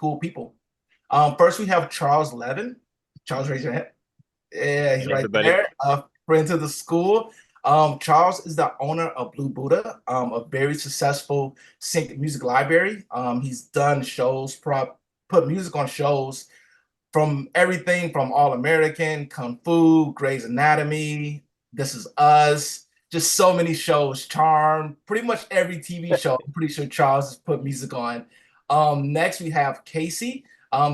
cool people. First we have Charles Levin. Charles, raise your hand. Yeah, he's Hey, right everybody. there. Friend to the school. Charles is the owner of Blue Buddha, a very successful sync music library. He's done shows, put music on shows from everything from All American, Kung Fu, Grey's Anatomy, This Is Us, just so many shows, Charm, pretty much every TV show. I'm pretty sure Charles has put music on. Next, we have Casey.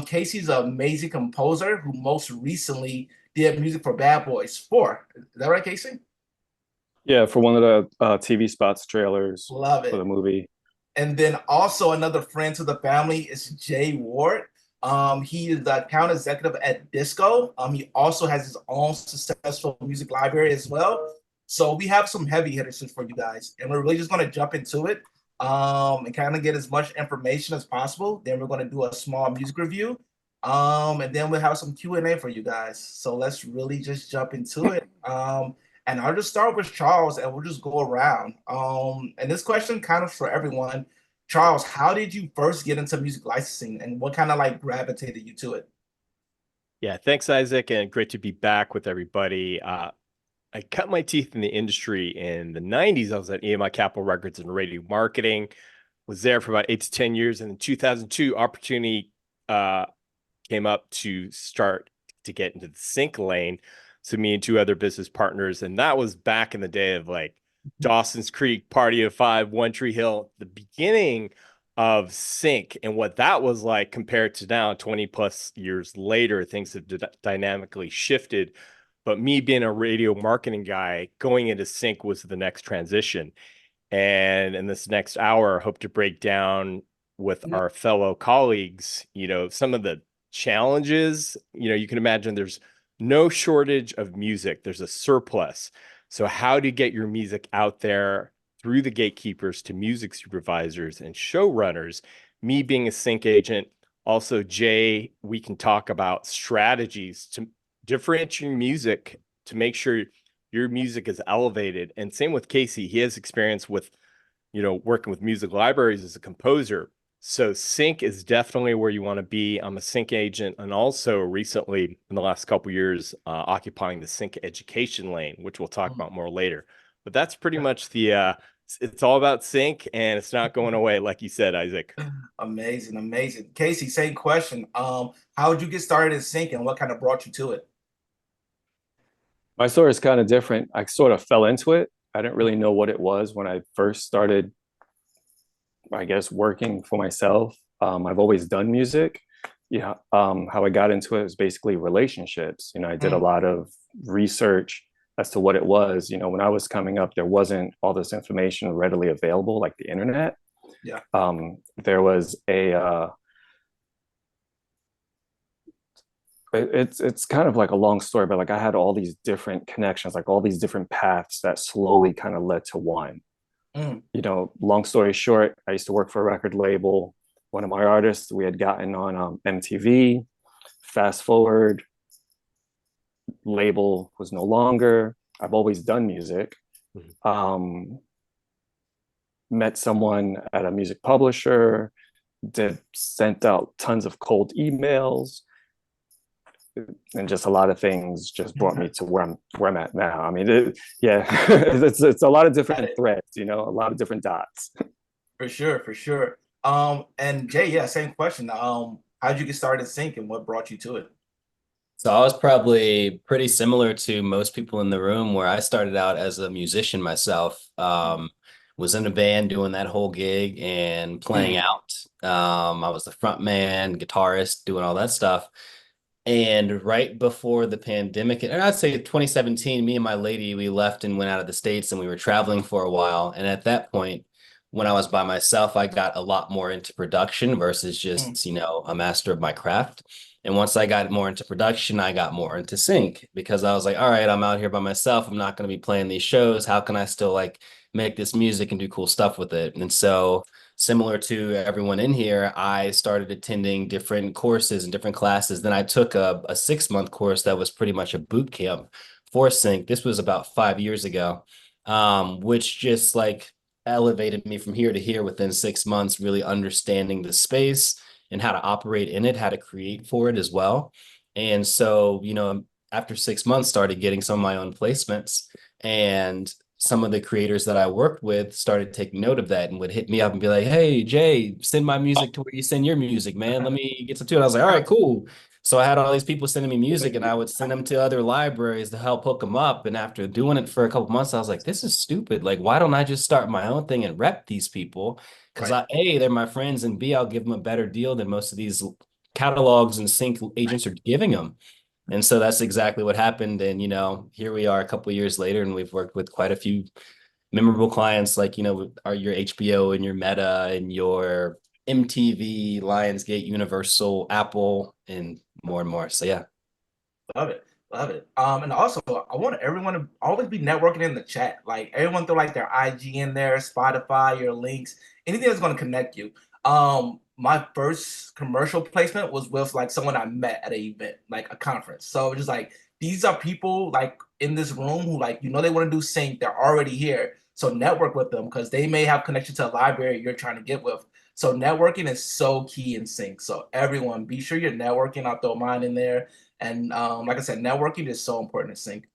Casey's an amazing composer who most recently did music for Bad Boys 4. Is that right, Casey? Yeah, for one of the TV spots, trailers Love for the it. movie. And then also another friend to the family is Jay Ward. He is the account executive at Disco. He also has his own successful music library as well. So we have some heavy hitters for you guys, and we're really just going to jump into it and kind of get as much information as possible. Then we're going to do a small music review, and then we'll have some Q&A for you guys. So let's really just jump into it. And I'll just start with Charles and we'll just go around. And this question kind of for everyone. Charles, how did you first get into music licensing and what kind of like gravitated you to it? Yeah, thanks, Isaac, and great to be back with everybody. I cut my teeth in the industry in the 90s. I was at EMI Capital Records and radio marketing, was there for about 8 to 10 years. And in 2002, opportunity came up to start to get into the sync lane. So me and two other business partners, and that was back in the day of like Dawson's Creek, Party of Five, One Tree Hill, the beginning of sync and what that was like compared to now, 20 plus years later. Things have dynamically shifted. But me being a radio marketing guy, going into sync was the next transition. And in this next hour, I hope to break down with our fellow colleagues, some of the challenges. You can imagine there's no shortage of music, there's a surplus. So, how to get your music out there through the gatekeepers to music supervisors and showrunners? Me being a sync agent, also Jay, we can talk about strategies to differentiate music to make sure your music is elevated. And same with Casey, he has experience with working with music libraries as a composer. So sync is definitely where you want to be. I'm a sync agent, and also recently in the last couple of years occupying the sync education lane, which we'll talk about more later. But that's pretty much it's all about sync, and it's not going away, like you said, Isaac. Amazing, amazing. Casey, same question. How did you get started in sync and what kind of brought you to it? My story is kind of different. I sort of fell into it. I didn't really know what it was when I first started, I guess, working for myself. I've always done music. Yeah. How I got into it was basically relationships. I did a Mm, lot of research as to what it was. When I was coming up, there wasn't all this information readily available, like the internet. yeah. There was it's kind of like a long story, but like I had all these different connections, like all these different paths that slowly kind of led to one. Mm, Long story short, I used to work for a record label. One of my artists we had gotten on MTV. Fast forward, label was no longer. I've always done music. Um, Met someone at a music publisher, did sent out tons of cold emails, and just a lot of things just brought me to where I'm at now. I mean, yeah, it's a lot of got different it. threads, a lot of different dots. For sure, for sure. And Jay, yeah, same question. How did you get started in sync and what brought you to it? So I was probably pretty similar to most people in the room where I started out as a musician myself. Was in a band doing that whole gig and playing Mm, out. I was the front man, guitarist, doing all that stuff. And right before the pandemic, and I'd say 2017, me and my lady, we left and went out of the States and we were traveling for a while. And at that point, when I was by myself, I got a lot more into production versus mm, just, a master of my craft. And once I got more into production, I got more into sync because I was like, all right, I'm out here by myself. I'm not going to be playing these shows. How can I still like make this music and do cool stuff with it? And so similar to everyone in here, I started attending different courses and different classes. Then I took a 6 month course that was pretty much a boot camp for sync. This was about 5 years ago, which just like elevated me from here to here within 6 months, really understanding the space and how to operate in it, how to create for it as well. And so, after 6 months, started getting some of my own placements, and some of the creators that I worked with started taking note of that and would hit me up and be like, "Hey, Jay, send my music to where you send your music, man. Let me get some too." And I was like, "All right, cool." So I had all these people sending me music, and I would send them to other libraries to help hook them up. And after doing it for a couple months, I was like, "This is stupid. Like, why don't I just start my own thing and rep these people? Because Right. A, they're my friends, and B, I'll give them a better deal than most of these catalogs and sync agents are giving them." And so that's exactly what happened. And, here we are a couple of years later, and we've worked with quite a few memorable clients, like, are your HBO and your Meta and your MTV, Lionsgate, Universal, Apple, and more. So yeah. Love it. Love it. And also I want everyone to always be networking in the chat. Like everyone throw like their IG in there, Spotify, your links, anything that's going to connect you. My first commercial placement was with like someone I met at an event, like a conference. So just like these are people like in this room who like they want to do sync, they're already here. So network with them because they may have connection to a library you're trying to get with. So networking is so key in sync. So everyone be sure you're networking. I'll throw mine in there. And like I said, networking is so important to sync.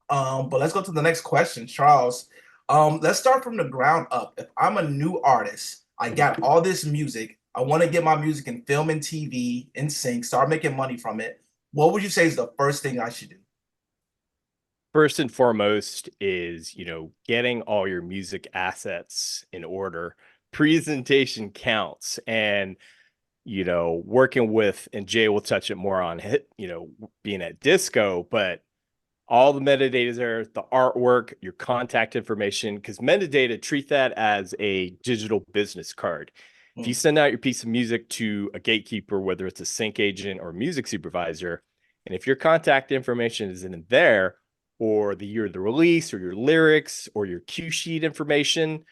But let's go to the next question, Charles. Let's start from the ground up. If I'm a new artist, I got all this music. I want to get my music in film and TV in sync, start making money from it. What would you say is the first thing I should do? First and foremost is, getting all your music assets in order. Presentation counts, and working with, and Jay will touch it more on being at Disco, but all the metadata is there, the artwork, your contact information, because metadata, treat that as a digital business card. If you send out your piece of music to a gatekeeper, whether it's a sync agent or music supervisor, and if your contact information isn't in there, or the year of the release, or your lyrics, or your cue sheet information,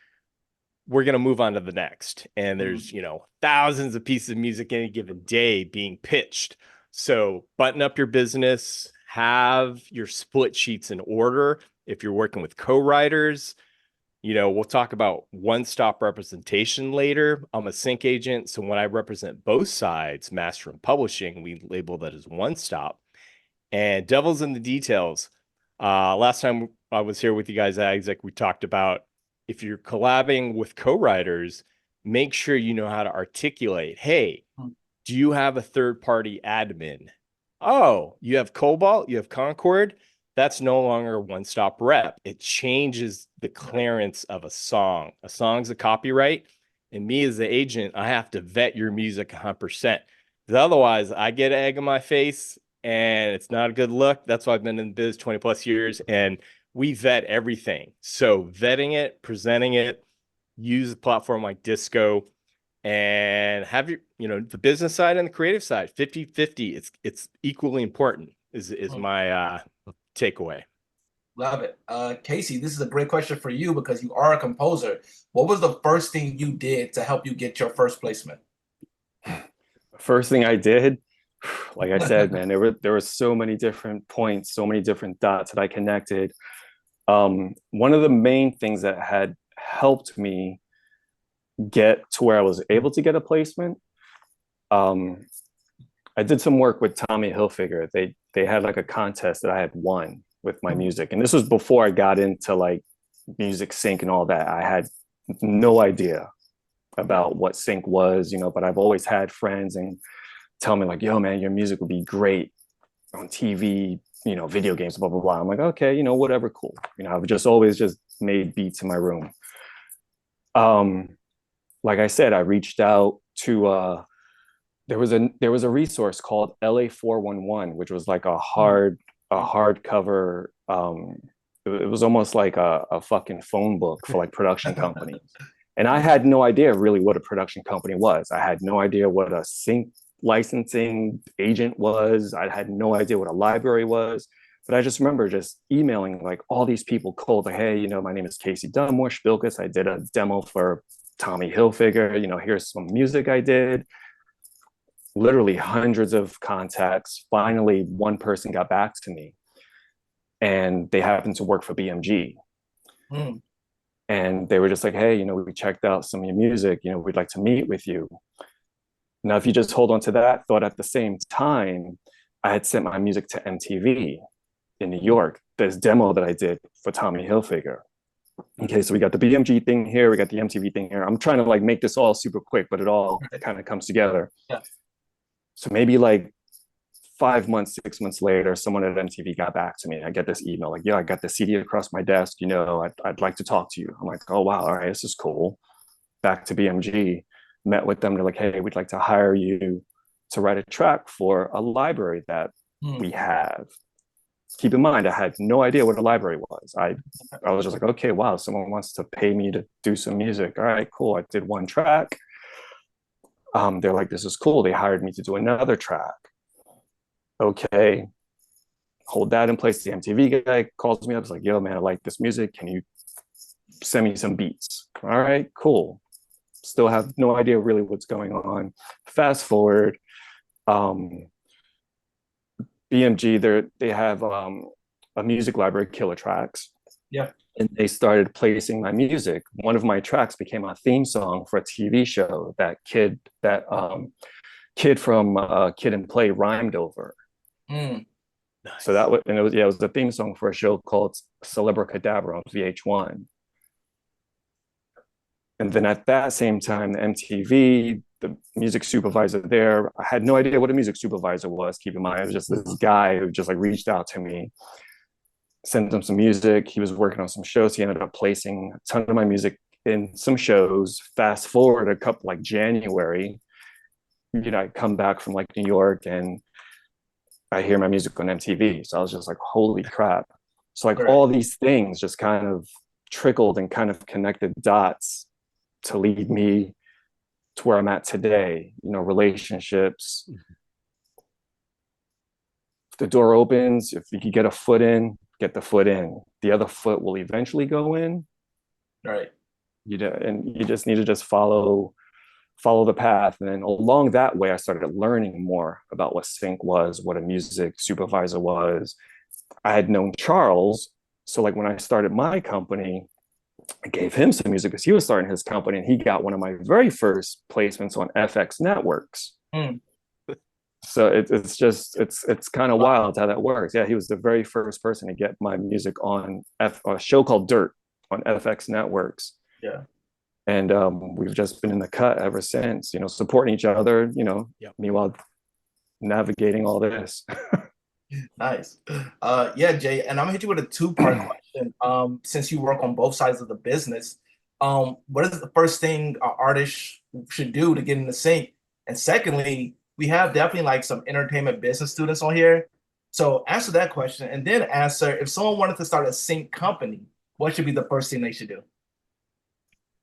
we're going to move on to the next. And there's, thousands of pieces of music any given day being pitched. So button up your business, have your split sheets in order. If you're working with co-writers, we'll talk about one-stop representation later. I'm a sync agent. So when I represent both sides, master and publishing, we label that as one-stop. And devil's in the details. Last time I was here with you guys, Isaac, we talked about if you're collabing with co-writers, make sure you know how to articulate, hey, do you have a third-party admin? Oh, you have Cobalt, you have Concord. That's no longer a one-stop rep. It changes the clearance of a song. A song's a copyright, and me as the agent, I have to vet your music 100%. Because otherwise, I get egg in my face, and it's not a good look. That's why I've been in the biz 20 plus years, and we vet everything. So vetting it, presenting it, use a platform like Disco, and have your, the business side and the creative side 50-50. It's equally important is my takeaway. Love it. Casey, this is a great question for you because you are a composer. What was the first thing you did to help you get your first placement? First thing I did, like I said, man, there were so many different points, so many different dots that I connected. One of the main things that had helped me get to where I was able to get a placement, I did some work with Tommy Hilfiger. They had like a contest that I had won with my music, and this was before I got into like music sync and all that. I had no idea about what sync was, but I've always had friends and tell me like, yo, man, your music would be great on TV, video games, blah, blah, blah. I'm like, okay, whatever, cool. I've just always just made beats in my room. Like I said, I reached out to, there was a resource called LA 411, which was like a hardcover, it was almost like a fucking phone book for like production companies. And I had no idea really what a production company was. I had no idea what a sync licensing agent was. I had no idea what a library was. But I just remember just emailing like all these people cold, like, hey, my name is Casey Dunmore Spilkus. I did a demo for Tommy Hilfiger. Here's some music I did. Literally hundreds of contacts. Finally, one person got back to me, and they happened to work for BMG. And they were just like, hey, we checked out some of your music, we'd like to meet with you. Now, if you just hold on to that thought, at the same time, I had sent my music to MTV in New York, this demo that I did for Tommy Hilfiger. Okay, so we got the BMG thing here, we got the MTV thing here. I'm trying to like make this all super quick, but it all kind of comes together. Yeah. So maybe like 5 months, 6 months later, someone at MTV got back to me. I get this email like, yeah, I got the CD across my desk. You know, I'd like to talk to you. I'm like, oh, wow. All right, this is cool. Back to BMG, met with them. They're like, hey, we'd like to hire you to write a track for a library that we have. Keep in mind, I had no idea what a library was. I was just like, okay, wow, someone wants to pay me to do some music. All right, cool. I did one track. They're like, this is cool. They hired me to do another track. Okay, hold that in place. The MTV guy calls me up. It's like, yo, man, I like this music. Can you send me some beats? All right, cool. Still have no idea really what's going on. Fast forward, BMG, they have a music library, Killer Tracks. Yeah. And they started placing my music. One of my tracks became a theme song for a TV show that kid from Kid and Play rhymed over. Nice. So that was, and it was the theme song for a show called Celebra Cadabra on VH1. And then at that same time, the MTV, the music supervisor there, I had no idea what a music supervisor was. Keep in mind, it was just this guy who just like reached out to me, sent him some music. He was working on some shows. He ended up placing a ton of my music in some shows. Fast forward a couple, like January, you know, I come back from like New York and I hear my music on MTV. So I was just like, holy crap. So like all these things just kind of trickled and kind of connected dots to lead me to where I'm at today. You know, relationships. If the door opens, if you can get a foot in, get the foot in. The other foot will eventually go in. Right. And you just need to just follow the path. And then along that way, I started learning more about what sync was, what a music supervisor was. I had known Charles. So like when I started my company, I gave him some music because he was starting his company and he got one of my very first placements on FX Networks. So it's kind of wild how that works. Yeah, he was the very first person to get my music on a show called Dirt on FX Networks. Yeah. And we've just been in the cut ever since, you know, supporting each other, you know, meanwhile navigating all this. Nice. Yeah, Jay, and I'm gonna hit you with a two-part question. Since you work on both sides of the business, what is the first thing an artist should do to get in the sync? And secondly, we have definitely like some entertainment business students on here. So answer that question and then answer if someone wanted to start a sync company, what should be the first thing they should do?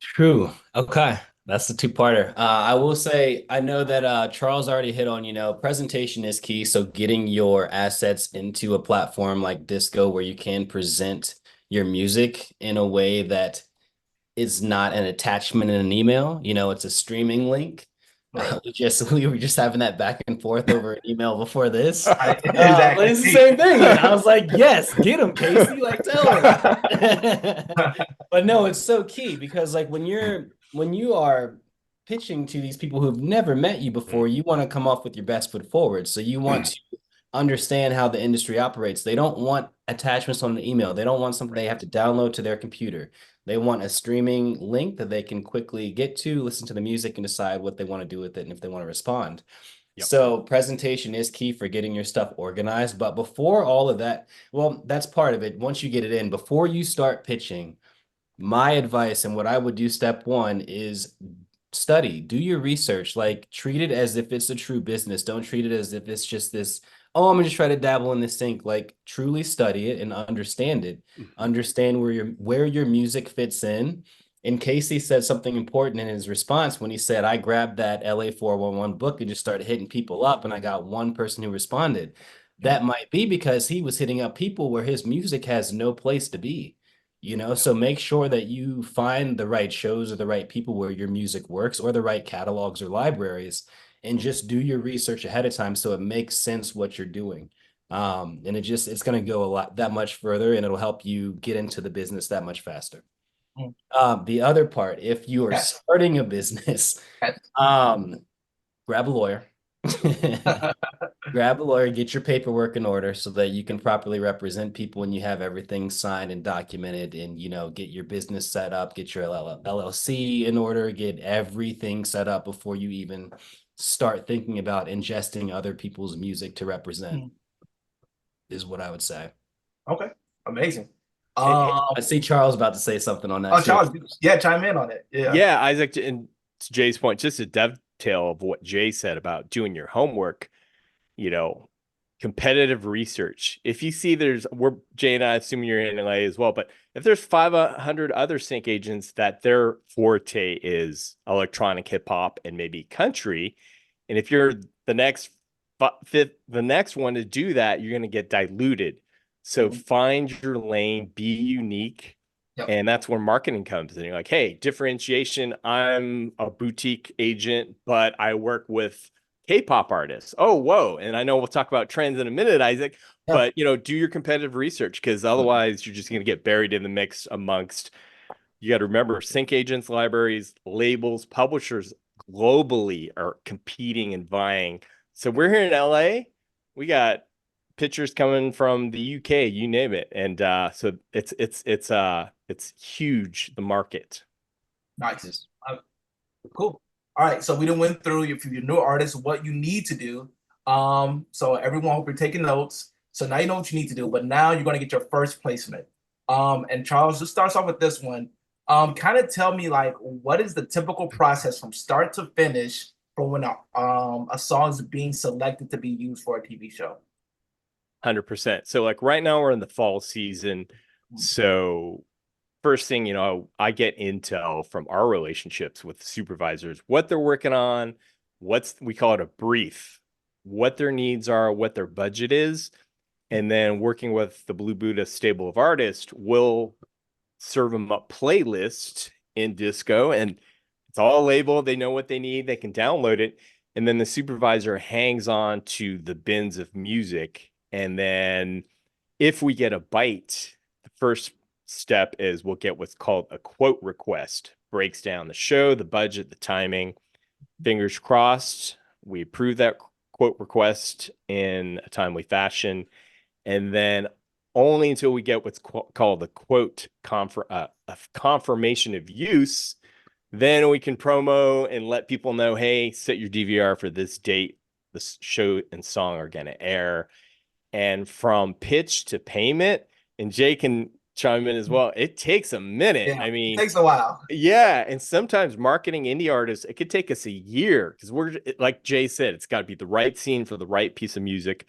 True. Okay. That's the two-parter. I will say, I know that Charles already hit on, you know, presentation is key. So getting your assets into a platform like Disco where you can present your music in a way that is not an attachment in an email. You know, it's a streaming link. Right. We were just having that back and forth over an email before this. Exactly. But it's the same thing. And I was like, yes, get him, Casey. Like, tell him. But no, it's so key because like when you are pitching to these people who've never met you before, you want to come off with your best foot forward. So you want to understand how the industry operates. They don't want attachments on an email. They don't want something they have to download to their computer. They want a streaming link that they can quickly get to, listen to the music, and decide what they want to do with it and if they want to respond. Yep. So presentation is key for getting your stuff organized. But before all of that, well, that's part of it. Once you get it in, before you start pitching, my advice and what I would do, step one, is study, do your research, like treat it as if it's a true business. Don't treat it as if it's just this, oh, I'm gonna just try to dabble in this sync. Like truly study it and understand it. Understand where your music fits in. And Casey said something important in his response when he said, I grabbed that LA 411 book and just started hitting people up and I got one person who responded. That might be because he was hitting up people where his music has no place to be. You know, so make sure that you find the right shows or the right people where your music works or the right catalogs or libraries, and just do your research ahead of time so it makes sense what you're doing. And it's going to go that much further and it'll help you get into the business that much faster. The other part, if you are starting a business, grab a lawyer. Grab a lawyer, get your paperwork in order so that you can properly represent people when you have everything signed and documented, and get your business set up, get your LLC in order, get everything set up before you even start thinking about ingesting other people's music to represent, is what I would say. Okay, amazing. I see Charles about to say something on that. Oh, too. Charles, yeah, chime in on it. Yeah. Yeah, Isaac, and to Jay's point, just a dovetail of what Jay said about doing your homework, competitive research. If you see Jay and I assume you're in LA as well, but if there's 500 other sync agents that their forte is electronic hip hop and maybe country, and if you're the next one to do that, you're going to get diluted. So find your lane, be unique. Yep. And that's where marketing comes in. You're like, hey, differentiation. I'm a boutique agent, but I work with K-pop artists. Oh, whoa. And I know we'll talk about trends in a minute, Isaac, but do your competitive research, because otherwise you're just going to get buried in the mix amongst, you got to remember, sync agents, libraries, labels, publishers globally are competing and vying. So we're here in LA. We got pictures coming from the UK, you name it. And so it's huge, the market. Nice. Cool. All right, so we done went through, if you're a new artist, what you need to do. So everyone, hope you're taking notes. So now you know what you need to do, but now you're going to get your first placement. And Charles, just starts off with this one. Kind of tell me, like, what is the typical process from start to finish for when a song is being selected to be used for a TV show? 100%. So like right now we're in the fall season. So first thing, I get intel from our relationships with supervisors, what they're working on, we call it a brief, what their needs are, what their budget is. And then working with the Blue Buddha stable of artists, we'll serve them a playlist in Disco, and it's all labeled. They know what they need. They can download it. And then the supervisor hangs on to the bins of music. And then if we get a bite, the first step is we'll get what's called a quote request. Breaks down the show, the budget, the timing. Fingers crossed, we approve that quote request in a timely fashion. And then only until we get what's called the quote confirmation of use, then we can promo and let people know, hey, set your DVR for this date. The show and song are going to air. And from pitch to payment, and Jay can chime in as well, it takes a minute. Yeah, I mean, it takes a while. Yeah. And sometimes marketing indie artists, it could take us a year, because we're, like Jay said, it's got to be the right scene for the right piece of music.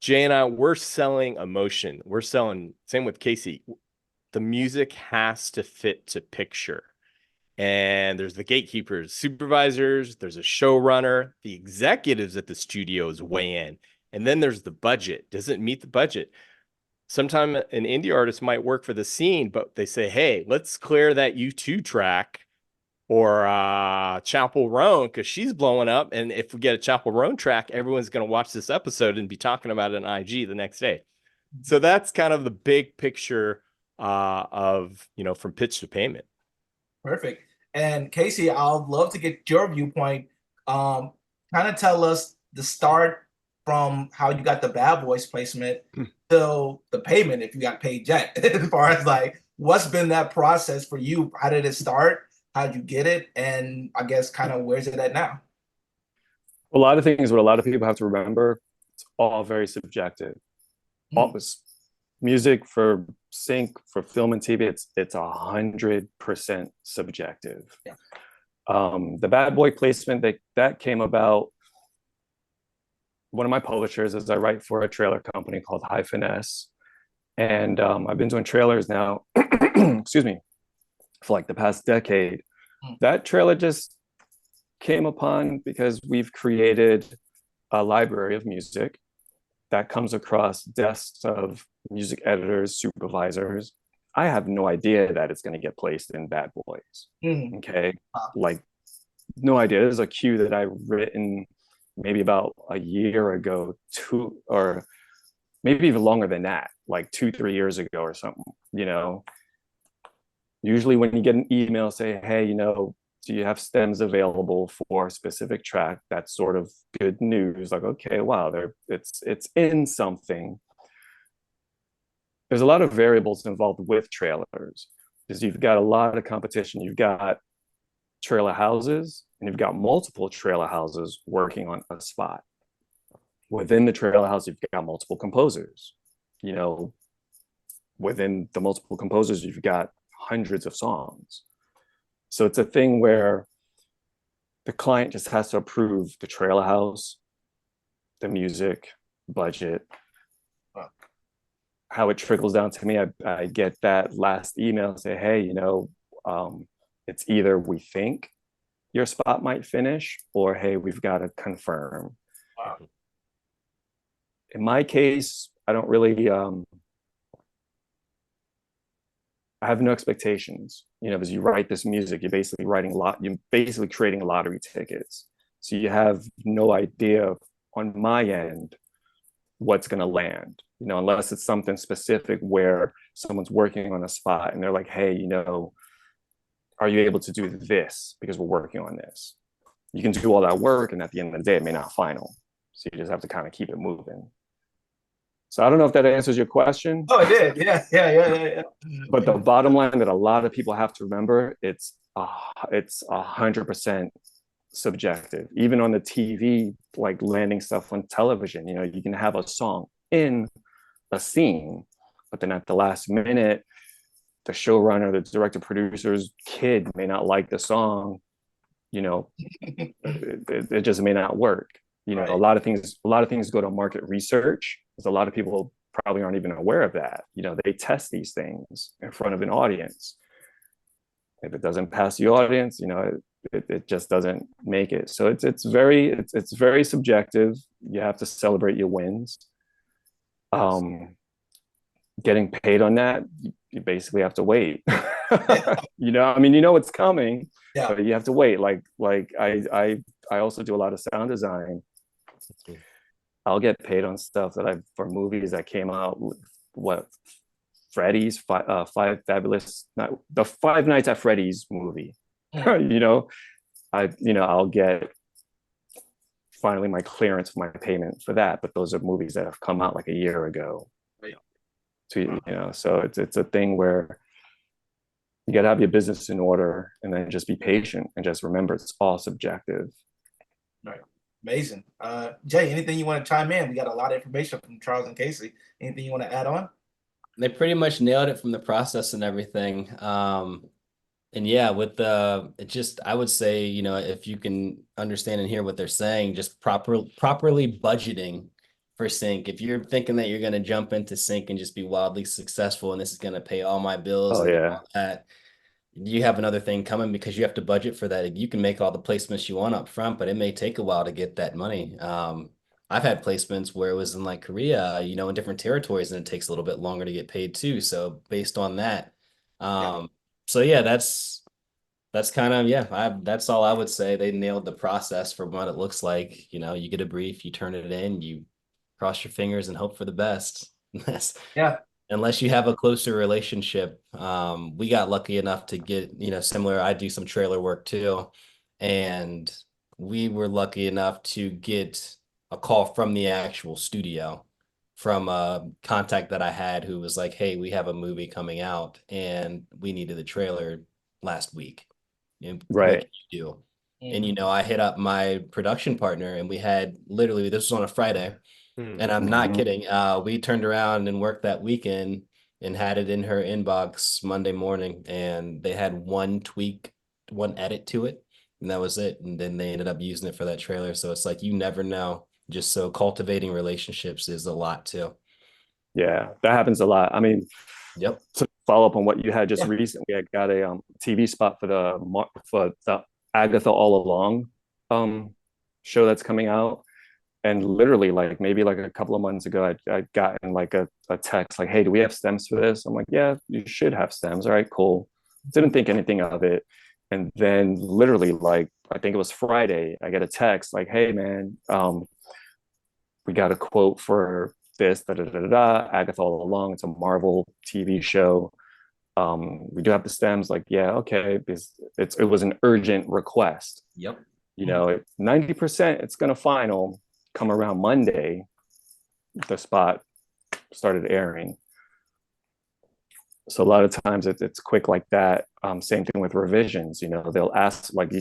Jay and I, we're selling emotion. We're selling, same with Casey. The music has to fit to picture. And there's the gatekeepers, supervisors, there's a showrunner, the executives at the studios weigh in. And then there's the budget. Does it meet the budget? Sometimes an indie artist might work for the scene, but they say, hey, let's clear that U2 track or Chapel Roan, because she's blowing up. And if we get a Chapel Roan track, everyone's going to watch this episode and be talking about it on IG the next day. So that's kind of the big picture of, from pitch to payment. Perfect. And Casey, I'd love to get your viewpoint. Kind of tell us the start from how you got the Bad Boys placement till the payment, if you got paid yet, as far as like, what's been that process for you? How did it start? How did you get it? And I guess kind of where's it at now? A lot of things, what a lot of people have to remember, it's all very subjective. All this music for sync, for film and TV, it's 100% subjective. Yeah. The Bad Boy placement that came about. One of my publishers is I write for a trailer company called High Finesse, and I've been doing trailers now, excuse me, for like the past decade. That trailer just came upon because we've created a library of music that comes across desks of music editors, supervisors. I have no idea that it's going to get placed in Bad Boys. Okay. Like, no idea. There's a cue that I've written maybe about a year ago, or maybe even longer than that, like 2-3 years ago or something. Usually when you get an email say, hey, So you have stems available for a specific track. That's sort of good news. Like, okay, wow, it's in something. There's a lot of variables involved with trailers, because you've got a lot of competition. You've got trailer houses, and you've got multiple trailer houses working on a spot. Within the trailer house, you've got multiple composers. You know, within the multiple composers, you've got hundreds of songs. So it's a thing where the client just has to approve the trailer house, the music, budget. How it trickles down to me, I get that last email, say, hey, you know, it's either we think your spot might finish, or hey, we've got to confirm. Wow. In my case, I don't really, I have no expectations. You know, as you write this music, you're basically creating lottery tickets. So you have no idea on my end what's going to land, you know, unless it's something specific where someone's working on a spot and they're like, hey, you know, are you able to do this because we're working on this? You can do all that work, and at the end of the day, it may not final. So you just have to kind of keep it moving. So I don't know if that answers your question. Oh, it did. Yeah. But the bottom line that a lot of people have to remember, it's 100% subjective. Even on the TV, like landing stuff on television, you know, you can have a song in a scene, but then at the last minute, the showrunner, the director, producer's kid may not like the song. You know, it just may not work. You know, Right. a lot of things go to market research, because a lot of people probably aren't even aware of that. You know, they test these things in front of an audience. If it doesn't pass the audience, you know, it just doesn't make it. So it's very subjective. You have to celebrate your wins. Getting paid on that, you basically have to wait. You know, I mean, you know it's coming, Yeah. but you have to wait. Like I also do a lot of sound design. I'll get paid on stuff that for movies that came out. What Freddy's Five Nights at Freddy's movie. You know, I'll get finally my clearance for my payment for that. But those are movies that have come out like a year ago. Right. So you know, so it's a thing where you got to have your business in order, and then just be patient, and just remember it's all subjective. Right. Amazing. Jay, anything you want to chime in? We got a lot of information from Charles and Casey. Anything you want to add on? They pretty much nailed it from the process and everything. And yeah, with I would say, you know, if you can understand and hear what they're saying, just properly budgeting for sync. If you're thinking that you're going to jump into sync and just be wildly successful and this is going to pay all my bills and all that, you have another thing coming, because you have to budget for that. You can make all the placements you want up front, but it may take a while to get that money. I've had placements where it was in like Korea, you know, in different territories, and it takes a little bit longer to get paid too. So based on that, so yeah, that's kind of, that's all I would say. They nailed the process for what it looks like. You know, you get a brief, you turn it in, you cross your fingers and hope for the best. Yeah. Unless you have a closer relationship. We got lucky enough to get, you know, similar. I do some trailer work too. And we were lucky enough to get a call from the actual studio, from a contact that I had, who was like, hey, we have a movie coming out and we needed the trailer last week. And Right. what can you do? And, you know, I hit up my production partner, and we had literally, this was on a Friday, and I'm not kidding. We turned around and worked that weekend and had it in her inbox Monday morning, and they had one edit to it, and that was it. And then they ended up using it for that trailer. So it's like, you never know. Just so cultivating relationships is a lot too. Yeah, that happens a lot. I mean, Yep. To follow up on what you had just recently, I got a TV spot for the Agatha All Along show that's coming out. And literally, like maybe like a couple of months ago, I'd gotten like a text like, hey, do we have stems for this? I'm like, yeah, you should have stems. All right, cool. Didn't think anything of it. And then literally, like, I think it was Friday, I get a text like, hey, man, we got a quote for this, Agatha All Along. It's a Marvel TV show. We do have the stems, like, yeah, okay, because it was an urgent request. Yep. You know, 90% it's gonna final. Come around Monday, the spot started airing. So a lot of times it's quick like that. Same thing with revisions. You know, they'll ask like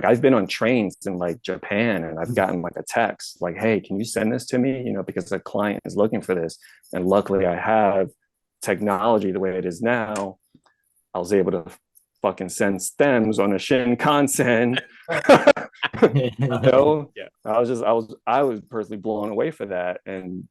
I've been on trains in like Japan and I've gotten like a text like, hey, can you send this to me? You know, because the client is looking for this. And luckily I have technology the way it is now. I was able to fucking send stems on a Shinkansen. You know, Yeah. I was personally blown away for that. And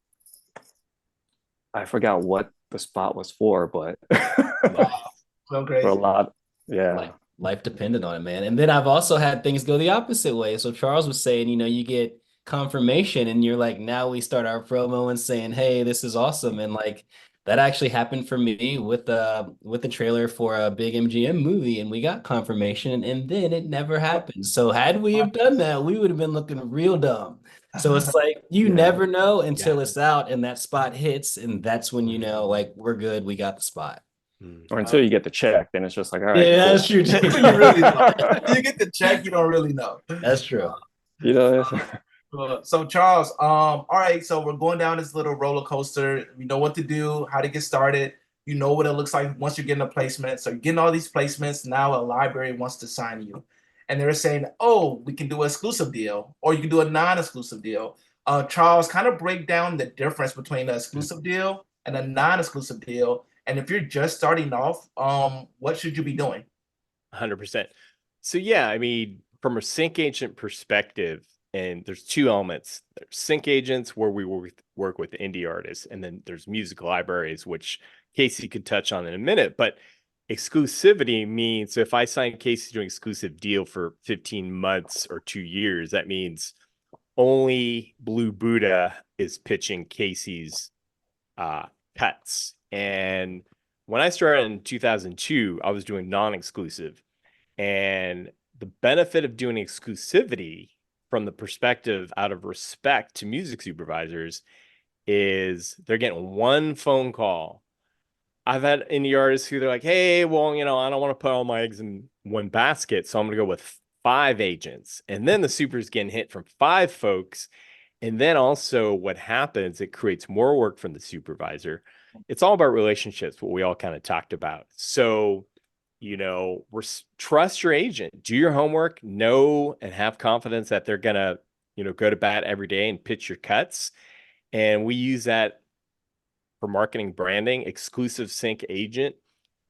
I forgot what the spot was for, but Wow, so for a crazy. lot, yeah. Life depended on it, man. And then I've also had things go the opposite way. So Charles was saying, you know, you get confirmation and you're like, now we start our promo and saying, hey, this is awesome. And like that actually happened for me with the trailer for a big MGM movie, and we got confirmation and then it never happened. So had we have done that, we would have been looking real dumb. So it's like you Yeah. never know until it's out and that spot hits, and that's when you know, like, we're good, we got the spot. Or until you get the check, then it's just like, all right, Yeah, cool. that's true. You really don't. You get the check, you don't really know. That's true. You know, So Charles, all right, so we're going down this little roller coaster. You know what to do, how to get started. You know what it looks like once you're getting a placement. So you're getting all these placements. Now a library wants to sign you. And they're saying, oh, we can do an exclusive deal, or you can do a non-exclusive deal. Charles, kind of break down the difference between an exclusive deal and a non-exclusive deal. And if you're just starting off, what should you be doing? 100%. So yeah, I mean, from a sync agent perspective, and there's two elements. There's sync agents where we work with indie artists, and then there's music libraries, which Casey could touch on in a minute. But exclusivity means, so if I sign Casey to an exclusive deal for 15 months or 2 years, that means only Blue Buddha is pitching Casey's cuts. And when I started in 2002, I was doing non-exclusive. And the benefit of doing exclusivity from the perspective out of respect to music supervisors is they're getting one phone call. I've had indie artists who they're like, hey, well, you know, I don't want to put all my eggs in one basket, so I'm going to go with 5 agents. And then the super's getting hit from 5 folks. And then also what happens, it creates more work from the supervisor. It's all about relationships, what we all kind of talked about. So, you know, trust your agent, do your homework, know and have confidence that they're going to, you know, go to bat every day and pitch your cuts. And we use that for marketing, branding, exclusive sync agent.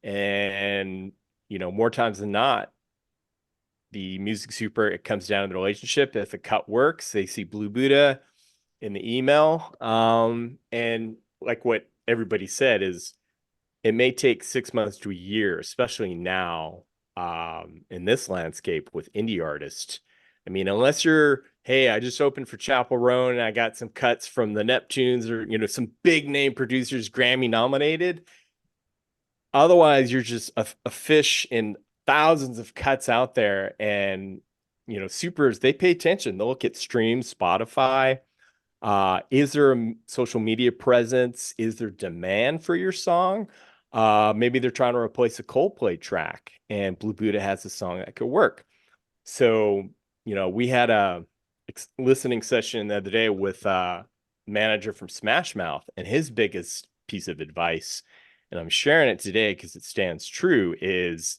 And, you know, more times than not, the music super, it comes down to the relationship. If the cut works, they see Blue Buddha in the email. And like what everybody said is, it may take 6 months to a year, especially now in this landscape with indie artists. I mean, unless you're, hey, I just opened for Chappell Roan and I got some cuts from the Neptunes or, you know, some big name producers, Grammy nominated. Otherwise, you're just a fish in thousands of cuts out there. And, you know, supers, they pay attention. They'll look at streams, Spotify. Is there a social media presence? Is there demand for your song? Maybe they're trying to replace a Coldplay track and Blue Buddha has a song that could work. So, you know, we had a listening session the other day with a manager from Smash Mouth, and his biggest piece of advice, and I'm sharing it today because it stands true, is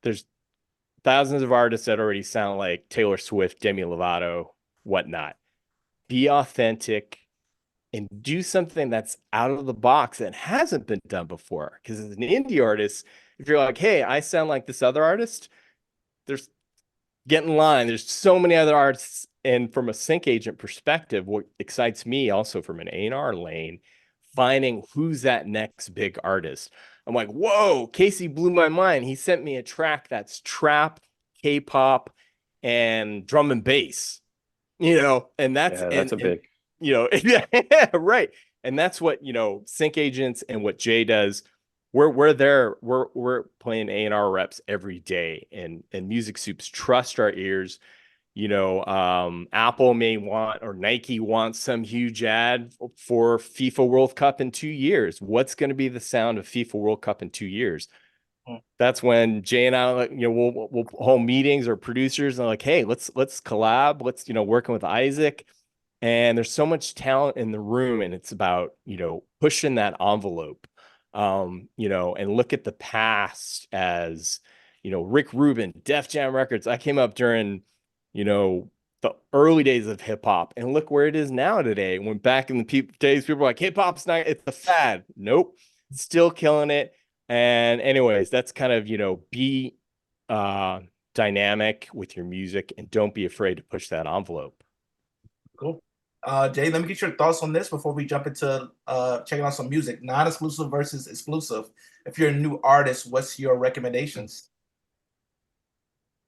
there's thousands of artists that already sound like Taylor Swift, Demi Lovato, whatnot. Be authentic and do something that's out of the box that hasn't been done before. Because as an indie artist, if you're like, hey, I sound like this other artist, there's get in line. There's so many other artists. And from a sync agent perspective, what excites me also from an A&R lane, finding who's that next big artist. I'm like, whoa, Casey blew my mind. He sent me a track that's trap, K-pop, and drum and bass. You know, and that's a big, you know, yeah, right. And that's what, you know, sync agents and what Jay does. We're there. We're playing A&R reps every day, and music soups trust our ears. Apple may want, or Nike wants some huge ad for FIFA World Cup in 2 years. What's going to be the sound of FIFA World Cup in 2 years? That's when Jay and I, we'll hold meetings or producers and like, hey, let's collab. Let's, working with Isaac. And there's so much talent in the room, and it's about, pushing that envelope, and look at the past as, Rick Rubin, Def Jam Records. I came up during, the early days of hip hop, and look where it is now today. When back in the days, people were like, hip hop's not, it's a fad. Nope. Still killing it. And anyways, that's kind of, be dynamic with your music and don't be afraid to push that envelope. Cool. Jay, let me get your thoughts on this before we jump into checking out some music. Non-exclusive versus exclusive. If you're a new artist, what's your recommendations?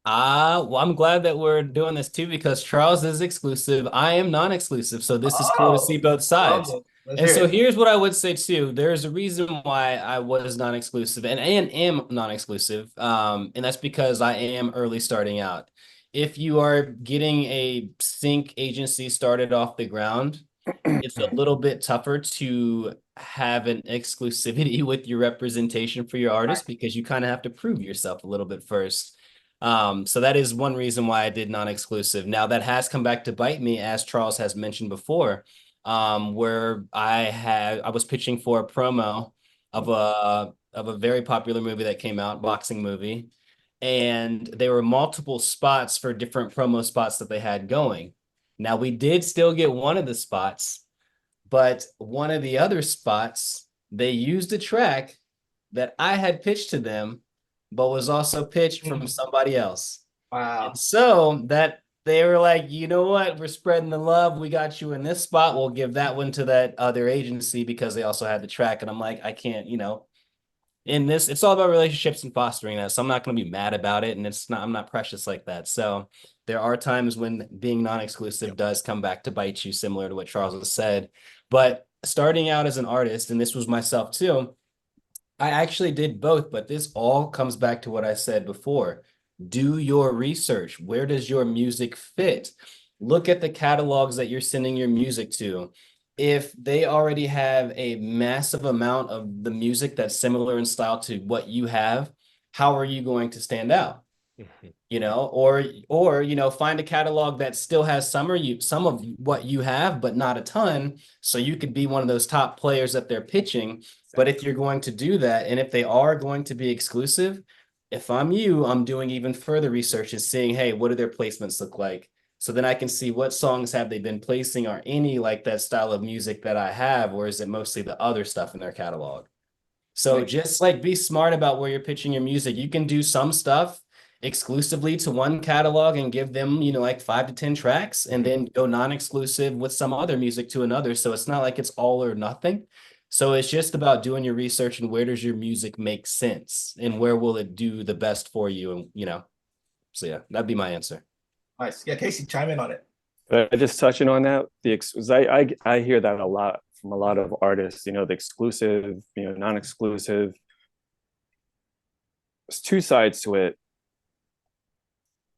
Well, I'm glad that we're doing this too, because Charles is exclusive. I am non-exclusive, so this is cool to see both sides. And so here's what I would say too. There's a reason why I was non-exclusive and am non-exclusive. And that's because I am early starting out. If you are getting a sync agency started off the ground, it's a little bit tougher to have an exclusivity with your representation for your artist, because you kind of have to prove yourself a little bit first. So that is one reason why I did non-exclusive. Now that has come back to bite me, as Charles has mentioned before, where I was pitching for a promo of a very popular movie that came out, boxing movie, and there were multiple spots for different promo spots that they had going. Now we did still get one of the spots, but one of the other spots, they used a track that I had pitched to them, but was also pitched from somebody else. Wow. And so that they were like, you know what? We're spreading the love. We got you in this spot. We'll give that one to that other agency because they also had the track. And I'm like, I can't, in this, it's all about relationships and fostering that. So I'm not going to be mad about it. And I'm not precious like that. So there are times when being non-exclusive does come back to bite you, similar to what Charles has said. But starting out as an artist, and this was myself too, I actually did both, but this all comes back to what I said before. Do your research. Where does your music fit? Look at the catalogs that you're sending your music to. If they already have a massive amount of the music that's similar in style to what you have, how are you going to stand out? Or find a catalog that still has some of what you have, but not a ton. So you could be one of those top players that they're pitching. But if you're going to do that, and if they are going to be exclusive, if I'm you, I'm doing even further research and seeing, hey, what do their placements look like? So then I can see what songs have they been placing, or any like that style of music that I have, or is it mostly the other stuff in their catalog? So just like be smart about where you're pitching your music. You can do some stuff exclusively to one catalog and give them, like 5 to 10 tracks, and then go non-exclusive with some other music to another. So it's not like it's all or nothing. So it's just about doing your research and where does your music make sense and where will it do the best for you. And, so yeah, that'd be my answer. Nice. Yeah, Casey, chime in on it. Just touching on that, I hear that a lot from a lot of artists, the exclusive, non-exclusive. There's two sides to it.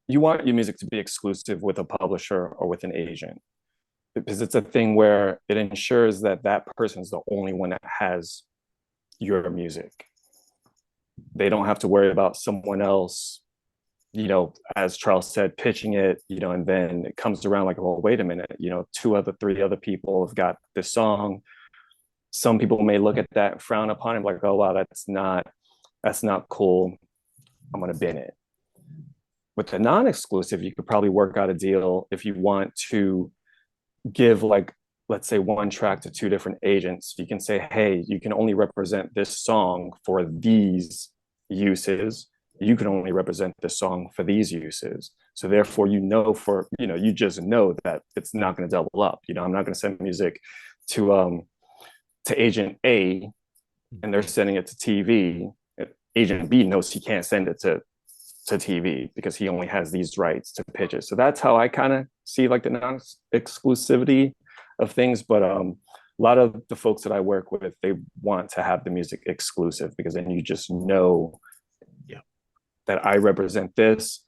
You want your music to be exclusive with a publisher or with an agent, because it's a thing where it ensures that that person's the only one that has your music. They don't have to worry about someone else, as Charles said, pitching it, and then it comes around like, well, wait a minute, 3 other people have got this song. Some people may look at that and frown upon it, like, oh, wow, that's not cool. I'm going to bin it. With the non-exclusive, you could probably work out a deal if you want to give, like, let's say one track to 2 different agents. You can say, hey, you can only represent this song for these uses. You can only represent this song for these uses. So therefore, you just know that it's not going to double up. I'm not going to send music to agent A and they're sending it to TV. Agent B knows he can't send it to TV because he only has these rights to pitch it. So that's how I kind of see like the non-exclusivity of things. But a lot of the folks that I work with, they want to have the music exclusive, because then you just know that I represent this.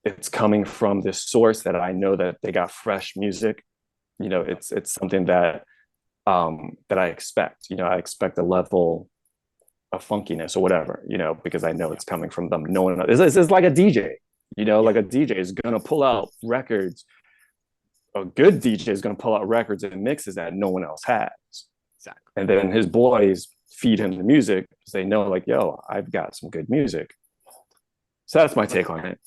it's coming from this source that I know that they got fresh music. You know, it's something that that I expect. You know, I expect a level of funkiness or whatever, you know, because I know it's coming from them. No one, it's like a DJ, you know, like a DJ is gonna pull out records. A good DJ is gonna pull out records and mixes that no one else has. Exactly. And then his boys feed him the music because they know, like, yo, I've got some good music. So that's my take on it.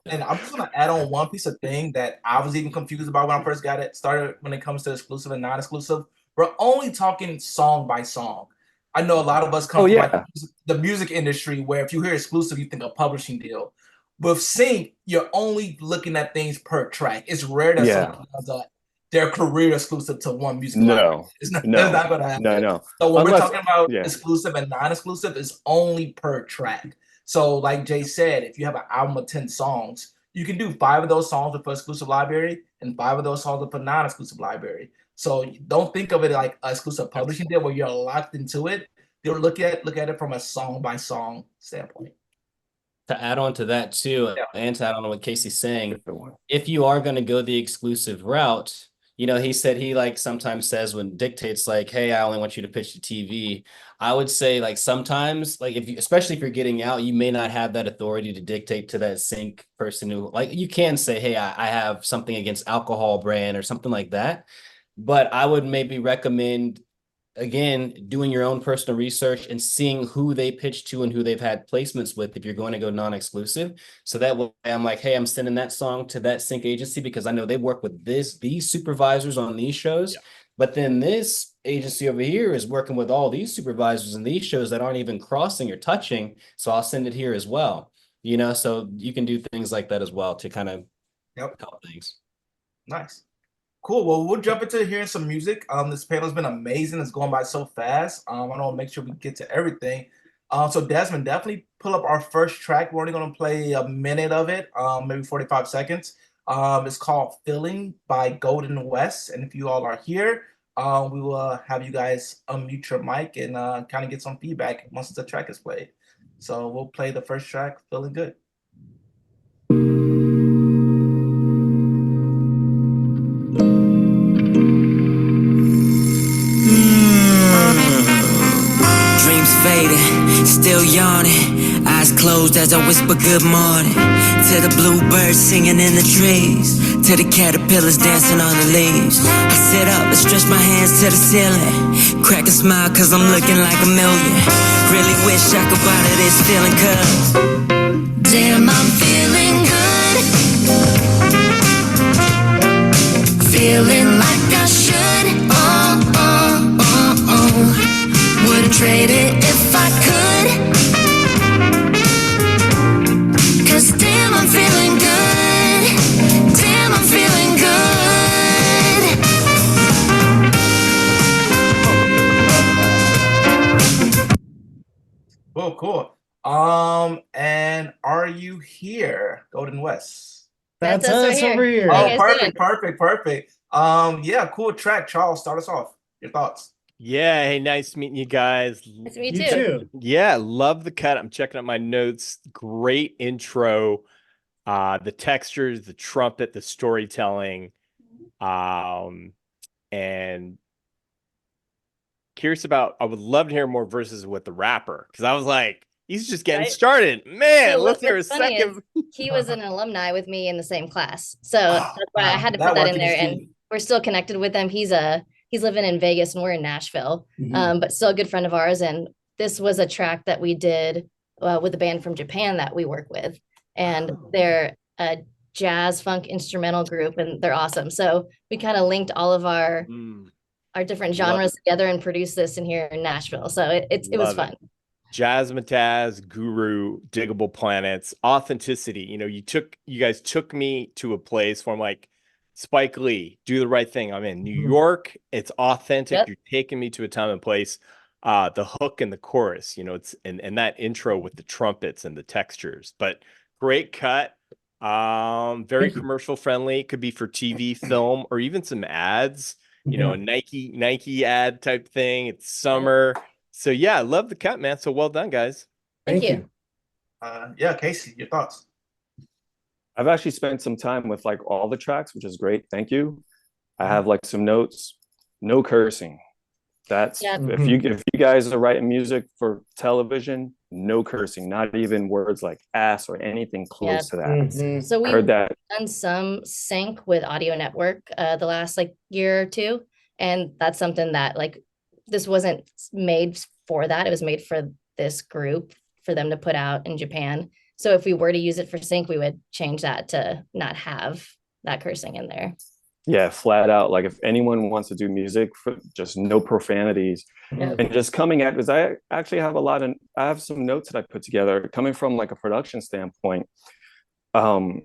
And I'm just gonna add on one piece of thing that I was even confused about when I first got it started when it comes to exclusive and non-exclusive. We're only talking song by song. I know a lot of us come from like the music industry where if you hear exclusive, you think a publishing deal. With sync, you're only looking at things per track. It's rare that someone does their career exclusive to one music library. It's not gonna happen. No. So when we're talking about exclusive and non-exclusive, it's only per track. So like Jay said, if you have an album of 10 songs, you can do 5 of those songs with exclusive library and 5 of those songs with a non-exclusive library. So don't think of it like an exclusive publishing deal where you're locked into it. You'll look at it from a song by song standpoint. To add on to that too, and to add on to what Casey's saying, if you are going to go the exclusive route, you know, he said he like sometimes says when dictates like, hey, I only want you to pitch to TV. I would say like sometimes, like if you, especially if you're getting out, you may not have that authority to dictate to that sync person who like you can say, hey, I have something against alcohol brand or something like that. But I would maybe recommend, again, doing your own personal research and seeing who they pitch to and who they've had placements with if you're going to go non-exclusive. So that way I'm like, hey, I'm sending that song to that sync agency because I know they work with these supervisors on these shows. Yeah. But then this agency over here is working with all these supervisors in these shows that aren't even crossing or touching. So I'll send it here as well. You know, so you can do things like that as well to kind of help things. Nice. Cool. Well, we'll jump into hearing some music. This panel's been amazing. It's going by so fast. I want to make sure we get to everything. So Desmond, definitely pull up our first track. We're only going to play a minute of it, maybe 45 seconds. It's called Feeling by Golden West. And if you all are here, we will have you guys unmute your mic and kind of get some feedback once the track is played. So we'll play the first track, Feeling Good. Still yawning, eyes closed as I whisper good morning to the bluebirds singing in the trees, to the caterpillars dancing on the leaves. I sit up and stretch my hands to the ceiling, crack a smile cause I'm looking like a million. Really wish I could bottle this feeling cause damn, I'm feeling good, feeling like I should. Wouldn't trade it if I could, cause damn, I'm feeling good. Damn, I'm feeling good. Cool. And are you here, Golden West? That's us over here. Oh, perfect. Yeah, cool track. Charles, start us off. Your thoughts. Yeah, hey, nice meeting you guys. Nice to meet you too. Yeah, love the cut. I'm checking out my notes. Great intro. The textures, the trumpet, the storytelling. And curious about, I would love to hear more verses with the rapper because I was like, he's just getting started. Man, let's hear a second. He was an alumni with me in the same class. So that's why I had to put that in there. And we're still connected with him. He's living in Vegas and we're in Nashville, but still a good friend of ours. And this was a track that we did with a band from Japan that we work with. And they're a jazz funk instrumental group and they're awesome. So we kind of linked all of our different genres together and produced this in here in Nashville. So it was fun. Jazzmatazz, Guru, Diggable Planets, authenticity. You know, you guys took me to a place where I'm like, Spike Lee, do the right thing. I'm in New York. It's authentic. Yep. You're taking me to a time and place. The hook and the chorus, you know, it's and that intro with the trumpets and the textures. But great cut. Very commercial friendly. Could be for TV, film, or even some ads. You know, a Nike ad type thing. It's summer. So yeah, I love the cut, man. So well done, guys. Thank you. Yeah, Casey, your thoughts. I've actually spent some time with like all the tracks, which is great. Thank you. I have like some notes, no cursing. That's Yeah. if you guys are writing music for television, no cursing, not even words like ass or anything close to that. So I we've heard that. done some sync with Audio Network the last like year or two. And that's something that like this wasn't made for that. It was made for this group for them to put out in Japan. So if we were to use it for sync, we would change that to not have that cursing in there. Yeah, flat out. Like if anyone wants to do music for just no profanities and just coming at, because I actually have I have some notes that I put together coming from like a production standpoint. I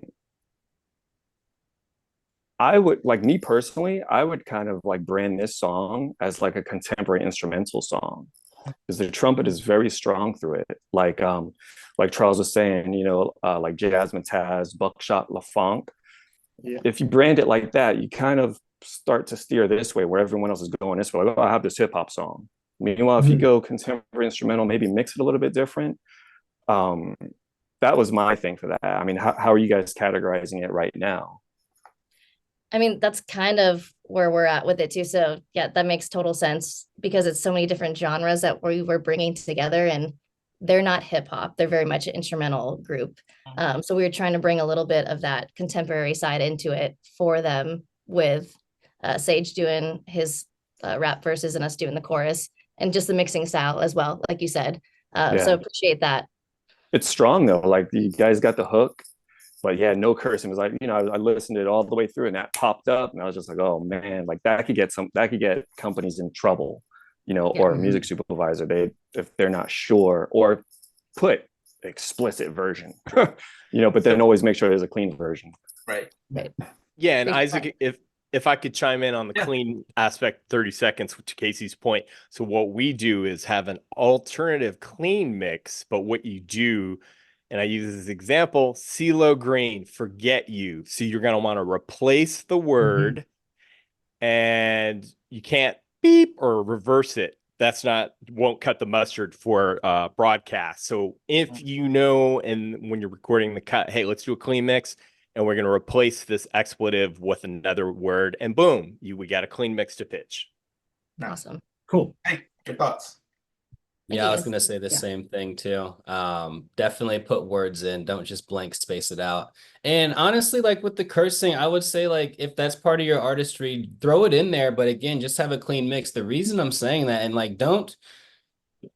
would like me personally, I would kind of like brand this song as like a contemporary instrumental song because the trumpet is very strong through it. Like Charles was saying, like Jasmine Taz, Buckshot LaFonk. Yeah. If you brand it like that, you kind of start to steer this way where everyone else is going this way. Like, oh, I have this hip hop song. Meanwhile, if you go contemporary instrumental, maybe mix it a little bit different. That was my thing for that. I mean, how are you guys categorizing it right now? I mean, that's kind of where we're at with it too. So yeah, that makes total sense because it's so many different genres that we were bringing together, and they're not hip hop. They're very much an instrumental group. So we were trying to bring a little bit of that contemporary side into it for them with Sage doing his rap verses and us doing the chorus and just the mixing style as well, like you said. So appreciate that. It's strong though. Like you guys got the hook. But yeah, no cursing. It was like, I listened to it all the way through and that popped up and I was just like, oh man, like that could get companies in trouble, or a music supervisor, if they're not sure or put explicit version, but then always make sure there's a clean version. Right. Yeah. And Isaac, if I could chime in on the clean aspect, 30 seconds to Casey's point. So what we do is have an alternative clean mix, but what you do, and I use this example, CeeLo Green, Forget You. So you're going to want to replace the word and you can't beep or reverse it. Won't cut the mustard for broadcast. So if and when you're recording the cut, hey, let's do a clean mix and we're going to replace this expletive with another word and boom, we got a clean mix to pitch. Awesome. Cool. Hey, your thoughts? Yeah, I was going to say the same thing too. Definitely put words in. Don't just blank space it out. And honestly, like with the cursing, I would say like if that's part of your artistry, throw it in there. But again, just have a clean mix. The reason I'm saying that, and like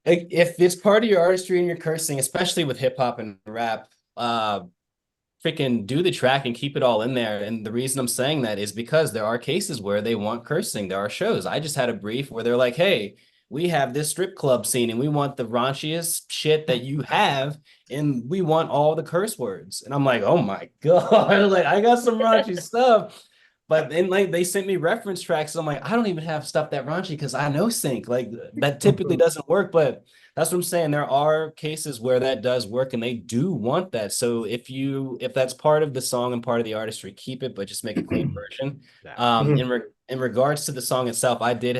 if it's part of your artistry and you're cursing, especially with hip hop and rap, freaking do the track and keep it all in there. And the reason I'm saying that is because there are cases where they want cursing. There are shows. I just had a brief where they're like, hey, we have this strip club scene and we want the raunchiest shit that you have and we want all the curse words. And I'm like, oh my God, like I got some raunchy stuff. But then like they sent me reference tracks. And I'm like, I don't even have stuff that raunchy because I know sync. Like that typically doesn't work. But that's what I'm saying. There are cases where that does work and they do want that. So if that's part of the song and part of the artistry, keep it, but just make a clean version. In regards to the song itself, I did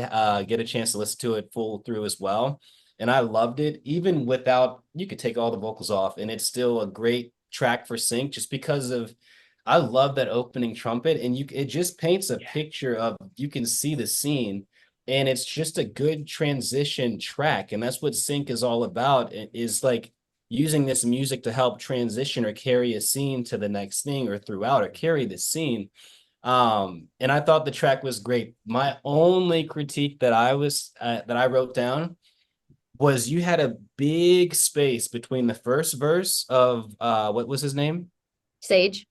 get a chance to listen to it full through as well. And I loved it, even without, you could take all the vocals off and it's still a great track for sync just because I love that opening trumpet and it just paints a picture of, you can see the scene and it's just a good transition track. And that's what sync is all about, is like using this music to help transition or carry a scene to the next thing or throughout or carry the scene. And I thought the track was great. My only critique that I wrote down was you had a big space between the first verse of what was his name? Sage.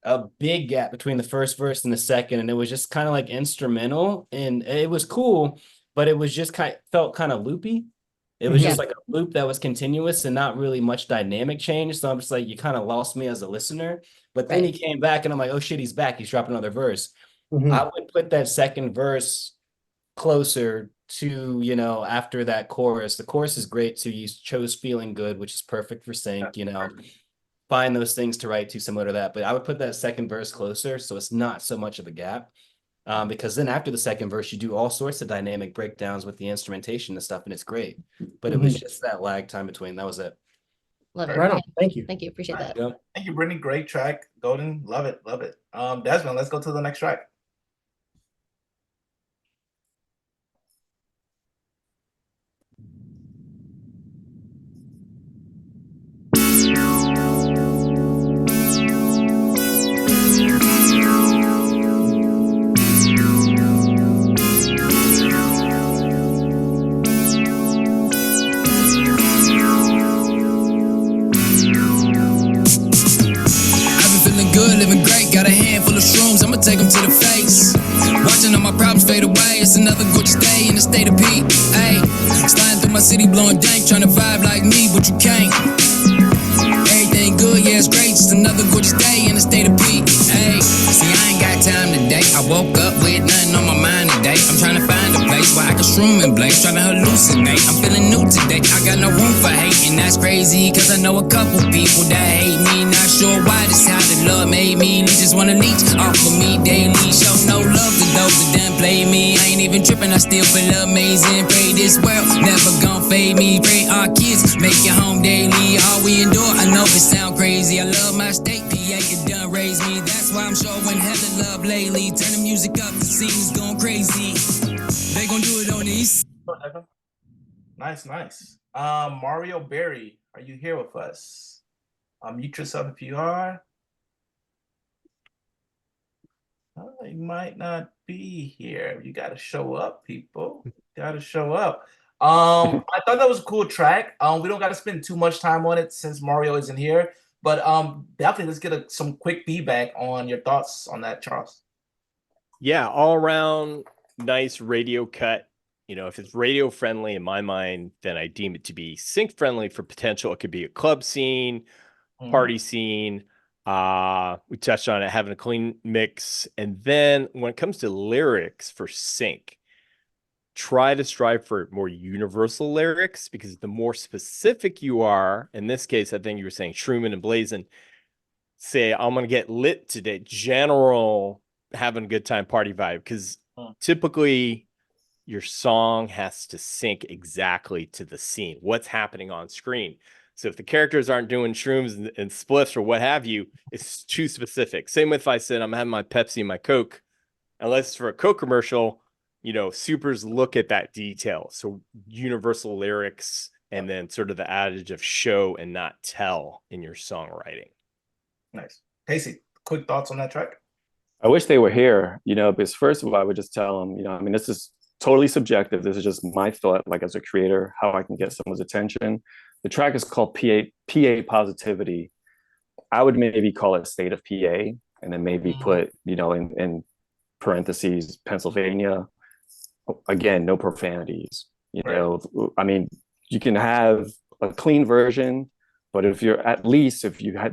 A big gap between the first verse and the second, and it was just kind of like instrumental, and it was cool, but it was just felt kind of loopy. It was just like a loop that was continuous and not really much dynamic change. So I'm just like, you kind of lost me as a listener. But then he came back and I'm like, oh shit, he's back. He's dropping another verse. I would put that second verse closer to, after that chorus. The chorus is great. So you chose Feeling Good, which is perfect for sync, find those things to write to similar to that. But I would put that second verse closer so it's not so much of a gap. Because then after the second verse, you do all sorts of dynamic breakdowns with the instrumentation and stuff, and it's great. But it was just that lag time between. That was it. Love it. Right on. Yeah. Thank you. Thank you. Appreciate that. Yep. Thank you, Brittany. Great track. Golden. Love it. Love it. Desmond, let's go to the next track. Living great, got a handful of shrooms, I'ma take them to the face. Watching all my problems fade away, it's another gorgeous day in the state of peak. Ayy, sliding through my city, blowing dank, trying to vibe like me, but you can't. Everything good, yeah, it's great, just another gorgeous day in the state of peak. Ayy, see, I ain't got time today, I woke up with nothing on my mind today. I'm trying to find a place where I can shroom and blaze, trying to hallucinate. I'm feeling new today, I got no room for hate, and that's crazy, cause I know a couple people that hate me. Not sure why this how the love made me. They just wanna leech off of me daily. Show no love to those that done play me. I ain't even tripping, I still feel amazing. Pray this world never gon' fade me. Pray our kids make it home daily. All we endure, I know it sound crazy. I love my state, PA, it done raised me. That's why I'm showing hella love lately. Turn the music up, the scene is going crazy. They gon' do it on these. Nice, nice. Mario Berry, are you here with us? Mute yourself if you are. You might not be here. You got to show up, people. Got to show up. I thought that was a cool track. We don't got to spend too much time on it since Mario isn't here. But definitely, let's get some quick feedback on your thoughts on that, Charles. Yeah, all around nice radio cut. You know, if it's radio friendly in my mind, then I deem it to be sync friendly for potential. It could be a club scene, party scene. We touched on it, having a clean mix. And then when it comes to lyrics for sync, try to strive for more universal lyrics, because the more specific you are, in this case, I think you were saying Shroomin' and Blazin', say, I'm going to get lit today, general having a good time party vibe, because typically your song has to sync exactly to the scene, what's happening on screen. So if the characters aren't doing shrooms and spliffs or what have you, it's too specific. Same with if I said I'm having my Pepsi and my Coke, unless it's for a Coke commercial, you know, supers look at that detail. So universal lyrics, and then sort of the adage of show and not tell in your songwriting. Nice. Casey, quick thoughts on that track? I wish they were here, you know, because first of all, I would just tell them, you know, I mean, this is totally subjective. This is just my thought, like as a creator, how I can get someone's attention. The track is called PA Positivity. I would maybe call it State of PA, and then maybe put, you know, in parentheses, Pennsylvania. Again, no profanities. You know, I mean, you can have a clean version, but if you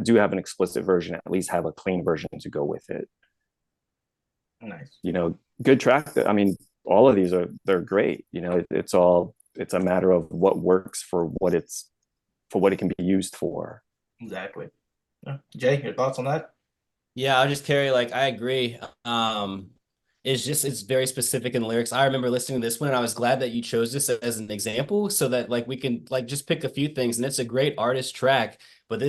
do have an explicit version, at least have a clean version to go with it. Nice. You know, good track. I mean, all of these they're great. You know, it's a matter of what works for what it can be used for. Exactly. Jay, your thoughts on that? Yeah, I'll just carry, like, I agree. It's very specific in the lyrics. I remember listening to this one and I was glad that you chose this as an example, so that like we can like just pick a few things. And it's a great artist track, but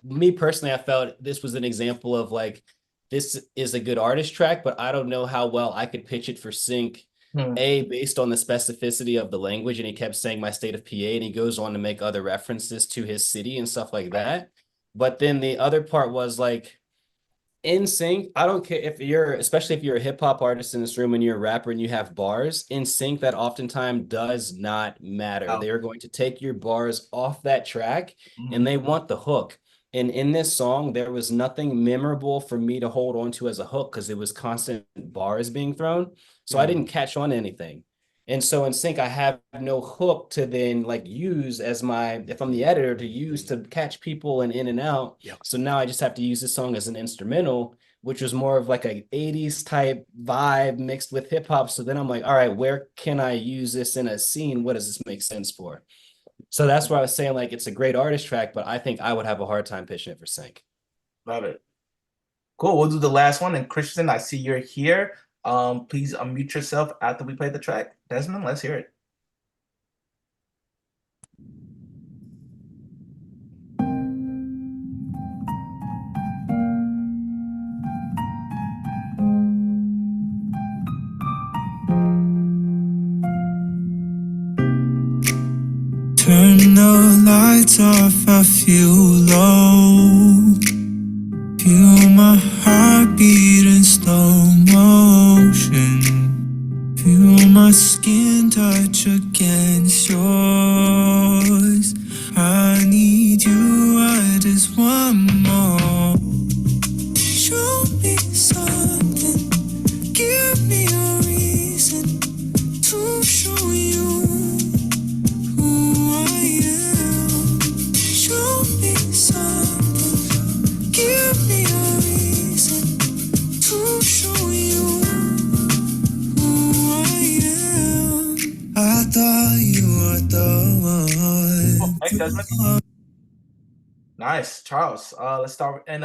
me personally, I felt this was an example of like, this is a good artist track, but I don't know how well I could pitch it for sync. Based on the specificity of the language, and he kept saying my state of PA, and he goes on to make other references to his city and stuff like that. But then the other part was like, in sync, I don't care especially if you're a hip hop artist in this room and you're a rapper and you have bars, in sync, that oftentimes does not matter. They're going to take your bars off that track and they want the hook. And in this song, there was nothing memorable for me to hold on to as a hook, because it was constant bars being thrown. So I didn't catch on to anything. And so in sync, I have no hook to then like use as if I'm the editor, to use to catch people in and out. Yep. So now I just have to use this song as an instrumental, which was more of like a 80s type vibe mixed with hip hop. So then I'm like, all right, where can I use this in a scene? What does this make sense for? So that's why I was saying, like, it's a great artist track, but I think I would have a hard time pitching it for sync. Love it. Cool. We'll do the last one. And Christian, I see you're here. Please unmute yourself after we play the track. Desmond, let's hear it. lights off, I feel low. Feel my heartbeat in slow motion. Feel my skin touch against yours. I need you, I just want more. Show me something, give me a reason to show you who I am. Show me something, give me a reason to show you who I am. I thought you were the one. Thanks, Desmond. Nice, Charles. Let's start. And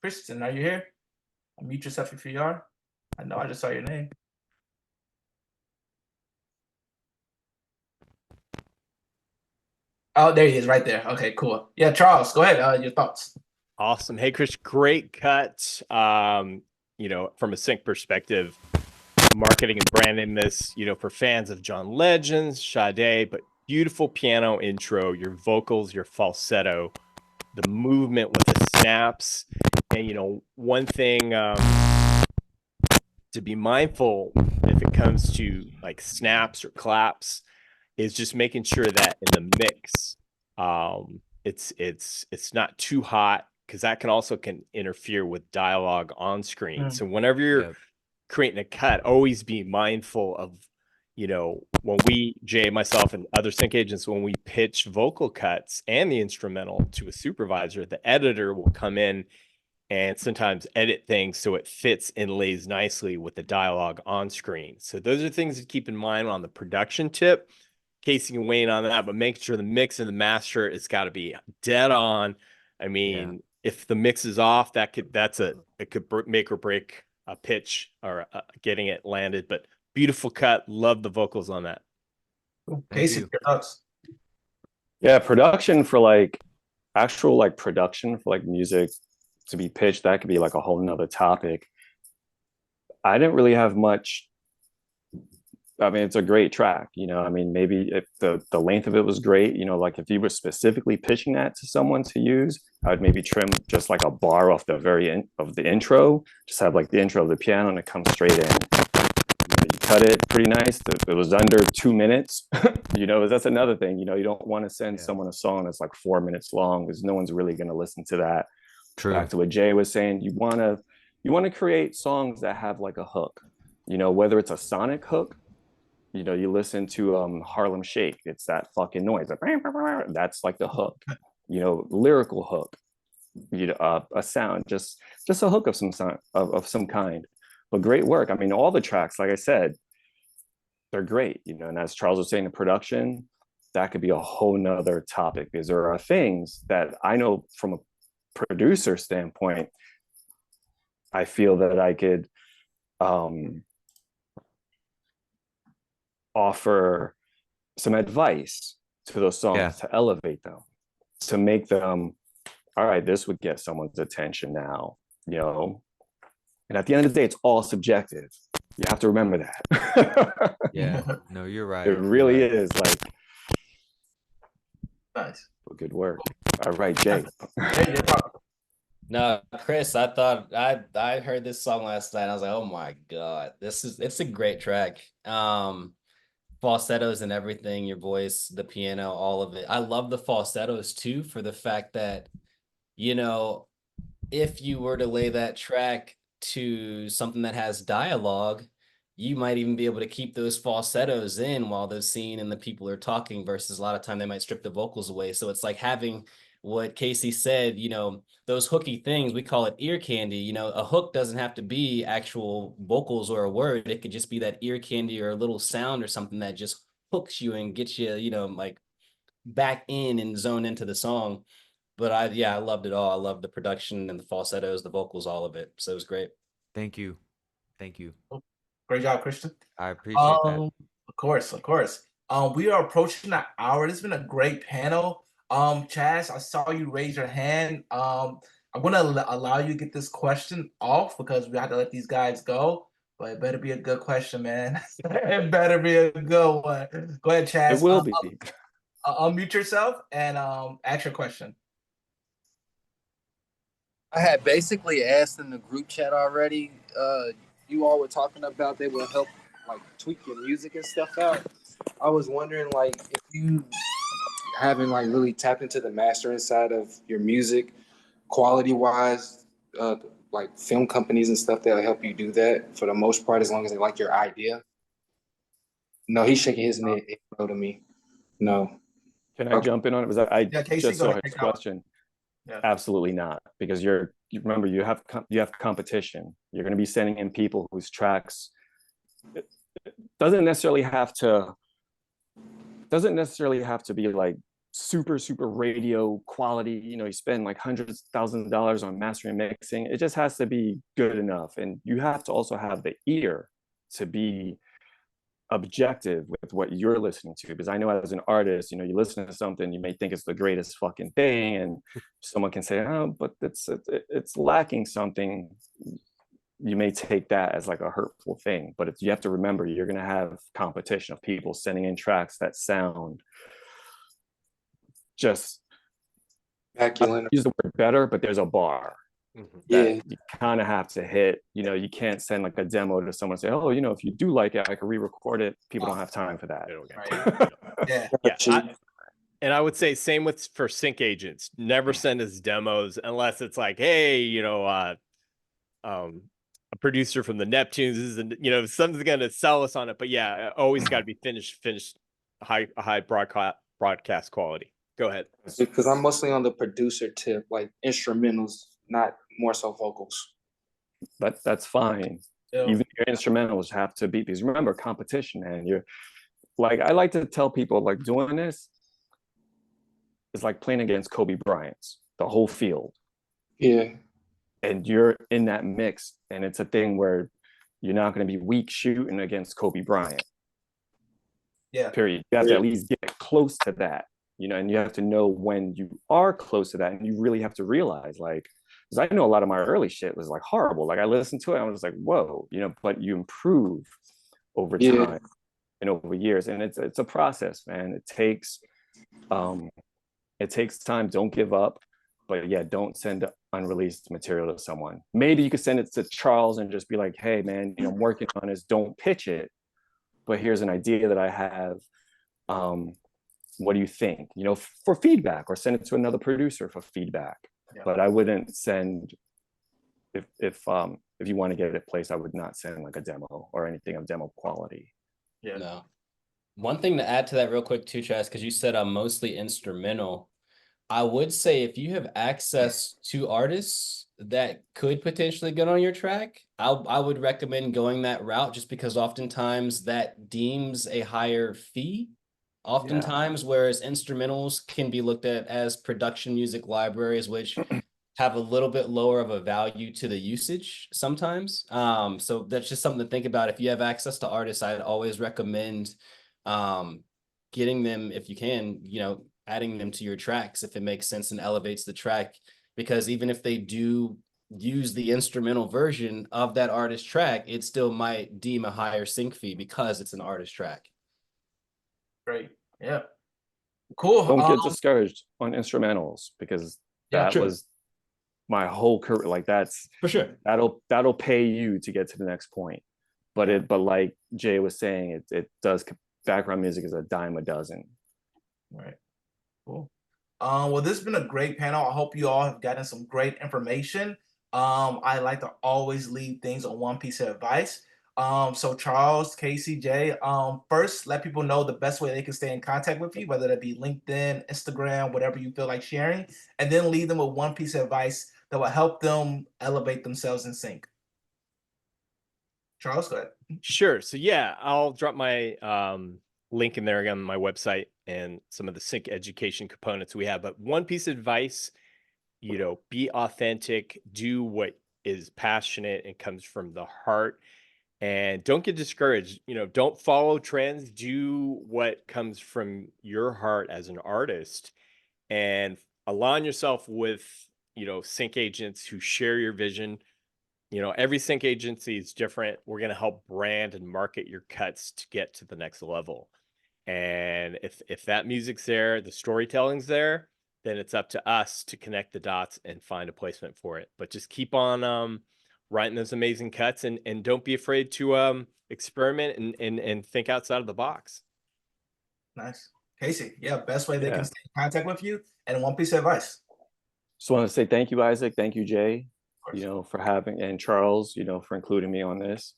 Kristen, are you here? Unmute yourself if you are. I know I just saw your name. Oh, there he is, right there. Okay, cool. Yeah, Charles, go ahead. Your thoughts. Awesome. Hey, Chris, great cut. You know, from a sync perspective, marketing and branding this, you know, for fans of John Legend, Sade, but beautiful piano intro, your vocals, your falsetto, the movement with the snaps. And, you know, one thing to be mindful if it comes to like snaps or claps is just making sure that in the mix, it's not too hot, because that can interfere with dialogue on screen. So whenever you're creating a cut, always be mindful of, you know, when we, Jay, myself, and other sync agents, when we pitch vocal cuts and the instrumental to a supervisor, the editor will come in and sometimes edit things so it fits and lays nicely with the dialogue on screen. So those are things to keep in mind on the production tip. Casey can weigh in on that, but make sure the mix and the master, it's got to be dead on. I mean, if the mix is off, it could make or break a pitch or getting it landed. But beautiful cut. Love the vocals on that. Casey, your thoughts. Yeah, production for like actual like production for like music to be pitched, that could be like a whole nother topic. I didn't really have much. I mean, it's a great track, you know. I mean, maybe if the length of it was great, you know, like if you were specifically pitching that to someone to use, I would maybe trim just like a bar off the very end of the intro, just have like the intro of the piano and it comes straight in. You cut it pretty nice. It was under 2 minutes. You know, that's another thing. You know, you don't want to send someone a song that's like 4 minutes long, because no one's really going to listen to that. True. Back to what Jay was saying, you want to create songs that have like a hook. You know, whether it's a sonic hook. You know, you listen to Harlem Shake, it's that fucking noise. That's like the hook. You know, lyrical hook. You know, a sound, just a hook of some kind. But great work. I mean, all the tracks, like I said, they're great. You know, and as Charles was saying, the production, that could be a whole nother topic, because there are things that I know from a producer standpoint, I feel that I could offer some advice to those songs to elevate them, to make them, all right, this would get someone's attention now, you know. And at the end of the day, it's all subjective. You have to remember that. Yeah, no, you're right. It really is like Nice. good work. All right, Jay. No, Chris, I thought I heard this song last night. I was like, oh my God, it's a great track. Falsettos and everything, your voice, the piano, all of it. I love the falsettos too, for the fact that, you know, if you were to lay that track to something that has dialogue, you might even be able to keep those falsettos in while the scene and the people are talking, versus a lot of time they might strip the vocals away. So it's like having what Casey said, you know, those hooky things, we call it ear candy. You know, a hook doesn't have to be actual vocals or a word. It could just be that ear candy or a little sound or something that just hooks you and gets you, you know, like back in and zone into the song. But I loved it all. I loved the production and the falsettos, the vocals, all of it. So it was great. Thank you. Great job, Christian. I appreciate that. Of course. We are approaching an hour. It's been a great panel. Chaz, I saw you raise your hand. I'm gonna allow you to get this question off, because we have to let these guys go. But it better be a good question, man. It better be a good one. Go ahead, Chaz. It will be. unmute yourself and ask your question. I had basically asked in the group chat already. You all were talking about they will help like tweak your music and stuff out. I was wondering like if you haven't like really tapped into the mastering side of your music, quality wise, like film companies and stuff that'll help you do that for the most part, as long as they like your idea. No, he's shaking his head no to me. No. Can I jump in on it? Was I Yeah, Casey, just go saw ahead, his take it out. question. Yeah. Absolutely not, because you remember you have competition. You're going to be sending in people whose tracks it doesn't necessarily have to be like super radio quality. You know, you spend like hundreds of thousands of dollars on mastering and mixing. It just has to be good enough, and you have to also have the ear to be objective with what you're listening to, because I know as an artist, you know, you listen to something, you may think it's the greatest fucking thing, and someone can say, oh, but it's lacking something. You may take that as like a hurtful thing, but if you have to remember, you're going to have competition of people sending in tracks that sound just, I use the word better, but there's a bar that you kind of have to hit. You know, you can't send like a demo to someone and say, oh, you know, if you do like it, I could re-record it. People don't have time for that. And I would say same for sync agents. Never send us demos unless it's like, hey, you know, a producer from the Neptunes is, you know, something's gonna sell us on it. But yeah, always got to be finished, high broadcast quality. Go ahead. Because I'm mostly on the producer tip, like instrumentals, not more so vocals. But that's fine. Even your instrumentals have to be, because remember, competition, and you're like, I like to tell people, like, doing this is like playing against Kobe Bryant's, the whole field. Yeah. And you're in that mix, and it's a thing where you're not going to be weak shooting against Kobe Bryant. Yeah. Period. You have to at least get close to that, you know, and you have to know when you are close to that, and you really have to realize, like, because I know a lot of my early shit was like horrible. Like I listened to it, and I was like, whoa, you know, but you improve over time and over years. And it's a process, man. It takes time. Don't give up. But yeah, don't send unreleased material to someone. Maybe you could send it to Charles and just be like, hey man, you know, I'm working on this. Don't pitch it, but here's an idea that I have. What do you think? You know, for feedback, or send it to another producer for feedback. Yeah. But I wouldn't send, if you want to get it placed, I would not send like a demo or anything of demo quality. Yeah. No. One thing to add to that real quick too, Chaz, because you said I'm mostly instrumental. I would say if you have access to artists that could potentially get on your track, I would recommend going that route, just because oftentimes that deems a higher fee. Oftentimes, whereas instrumentals can be looked at as production music libraries, which have a little bit lower of a value to the usage sometimes. So that's just something to think about. If you have access to artists, I'd always recommend getting them, if you can, you know, adding them to your tracks if it makes sense and elevates the track, because even if they do use the instrumental version of that artist track, it still might deem a higher sync fee because it's an artist track. Great. Yeah. Cool. Don't get discouraged on instrumentals, because that was my whole career. Like that's for sure. That'll pay you to get to the next point. But like Jay was saying, it does, background music is a dime a dozen. Right. Cool. Well, this has been a great panel. I hope you all have gotten some great information. I like to always leave things on one piece of advice. So Charles, Casey, Jay, first let people know the best way they can stay in contact with you, whether that be LinkedIn, Instagram, whatever you feel like sharing, and then leave them with one piece of advice that will help them elevate themselves in sync. Charles, go ahead. Sure. So yeah, I'll drop my link in there again on my website and some of the sync education components we have. But one piece of advice, you know, be authentic, do what is passionate and comes from the heart, and don't get discouraged. You know, don't follow trends, do what comes from your heart as an artist, and align yourself with, you know, sync agents who share your vision. You know, every sync agency is different. We're going to help brand and market your cuts to get to the next level. And if that music's there, the storytelling's there, then it's up to us to connect the dots and find a placement for it. But just keep on writing those amazing cuts, and don't be afraid to experiment and think outside of the box. Nice. Casey, yeah, best way they Yeah. can stay in contact with you, and one piece of advice. Just want to say thank you, Isaac. Thank you, Jay, Of course. you know, for having, and Charles, you know, for including me on this.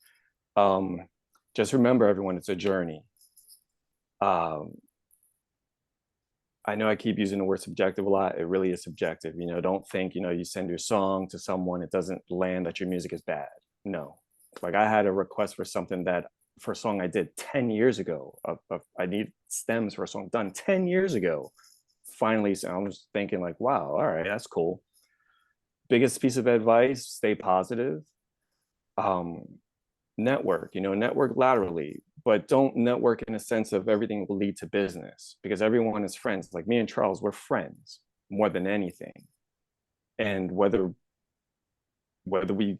Just remember, everyone, it's a journey. I know I keep using the word subjective a lot. It really is subjective. You know, don't think, you know, you send your song to someone, it doesn't land, that your music is bad. No. Like, I had a request for something for a song I did 10 years ago. I need stems for a song done 10 years ago. Finally, so I was thinking like, wow, all right, that's cool. Biggest piece of advice, stay positive. Network, you know, network laterally, but don't network in a sense of everything will lead to business, because everyone is friends. Like me and Charles, we're friends more than anything. And whether we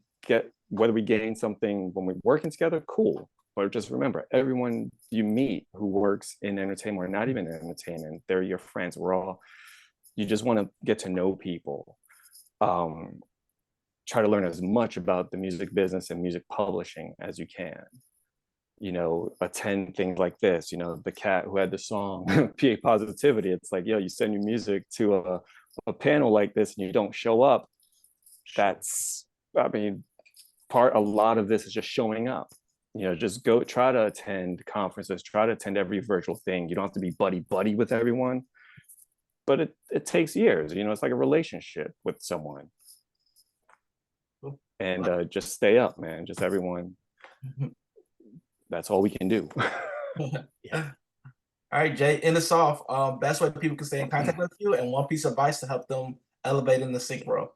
gain something when we're working together, cool. But just remember, everyone you meet who works in entertainment or not even in entertainment, they're your friends. You just want to get to know people. Try to learn as much about the music business and music publishing as you can. You know, attend things like this. You know, the cat who had the song PA Positivity, it's like, yo, you send your music to a panel like this and you don't show up. That's, I mean, a lot of this is just showing up. You know, just go try to attend conferences, try to attend every virtual thing. You don't have to be buddy with everyone, but it takes years. You know, it's like a relationship with someone. And just stay up, man. Just everyone. That's all we can do. Yeah. All right, Jay, end us off. Best way people can stay in contact with you, and one piece of advice to help them elevate in the sync world.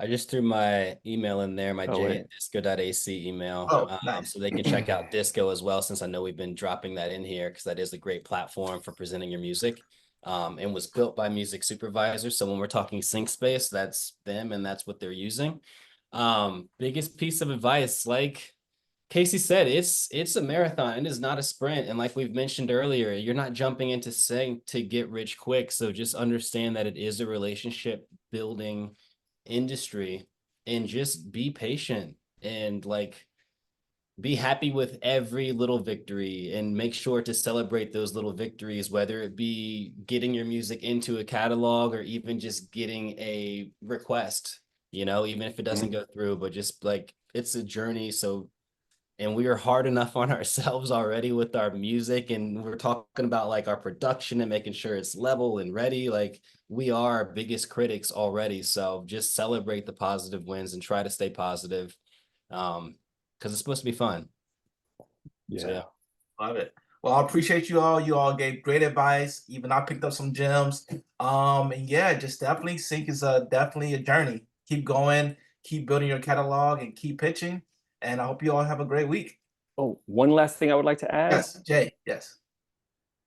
I just threw my email in there, my Oh, wait. j@disco.ac email. Oh, nice. So they can check out Disco as well, since I know we've been dropping that in here, because that is a great platform for presenting your music. And was built by music supervisors. So when we're talking sync space, that's them and that's what they're using. Biggest piece of advice, like Casey said, it's a marathon. It is not a sprint. And like we've mentioned earlier, you're not jumping into sync to get rich quick. So just understand that it is a relationship building industry, and just be patient and like be happy with every little victory, and make sure to celebrate those little victories, whether it be getting your music into a catalog or even just getting a request, you know, even if it doesn't go through. But just like, it's a journey. So, and we are hard enough on ourselves already with our music, and we're talking about like our production and making sure it's level and ready. Like, we are our biggest critics already. So just celebrate the positive wins and try to stay positive, because it's supposed to be fun. Yeah. So, yeah. Love it. Well, I appreciate you all. You all gave great advice. Even I picked up some gems. And yeah, just definitely sync is definitely a journey. Keep going, keep building your catalog, and keep pitching. And I hope you all have a great week. Oh, one last thing I would like to add. Yes, Jay. Yes.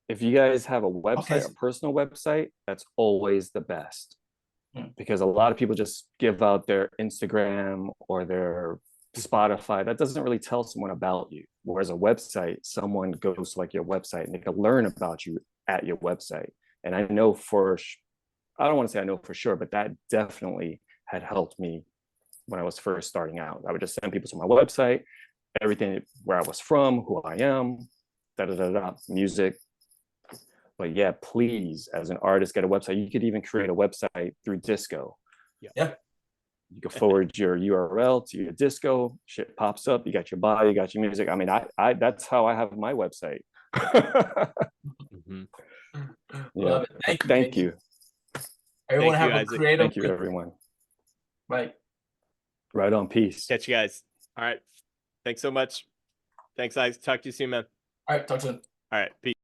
If you guys have a website, Okay. a personal website, that's always the best. Hmm. Because a lot of people just give out their Instagram or their Spotify. That doesn't really tell someone about you. Whereas a website, someone goes to like your website and they can learn about you at your website. And I know I don't want to say I know for sure, but that definitely had helped me when I was first starting out. I would just send people to my website, everything, where I was from, who I am, music. But yeah, please, as an artist, get a website. You could even create a website through Disco. Yeah. You can forward your URL to your Disco, shit pops up, you got your bio, you got your music. I mean, I that's how I have my website. Mhm. Love it. Thank you. Everyone Thank you, have a Isaac. creative Thank you, week. everyone. Right. Right on. Peace. Catch you guys. All right. Thanks so much. Thanks, guys. Talk to you soon, man. All right. Talk soon. All right. Peace.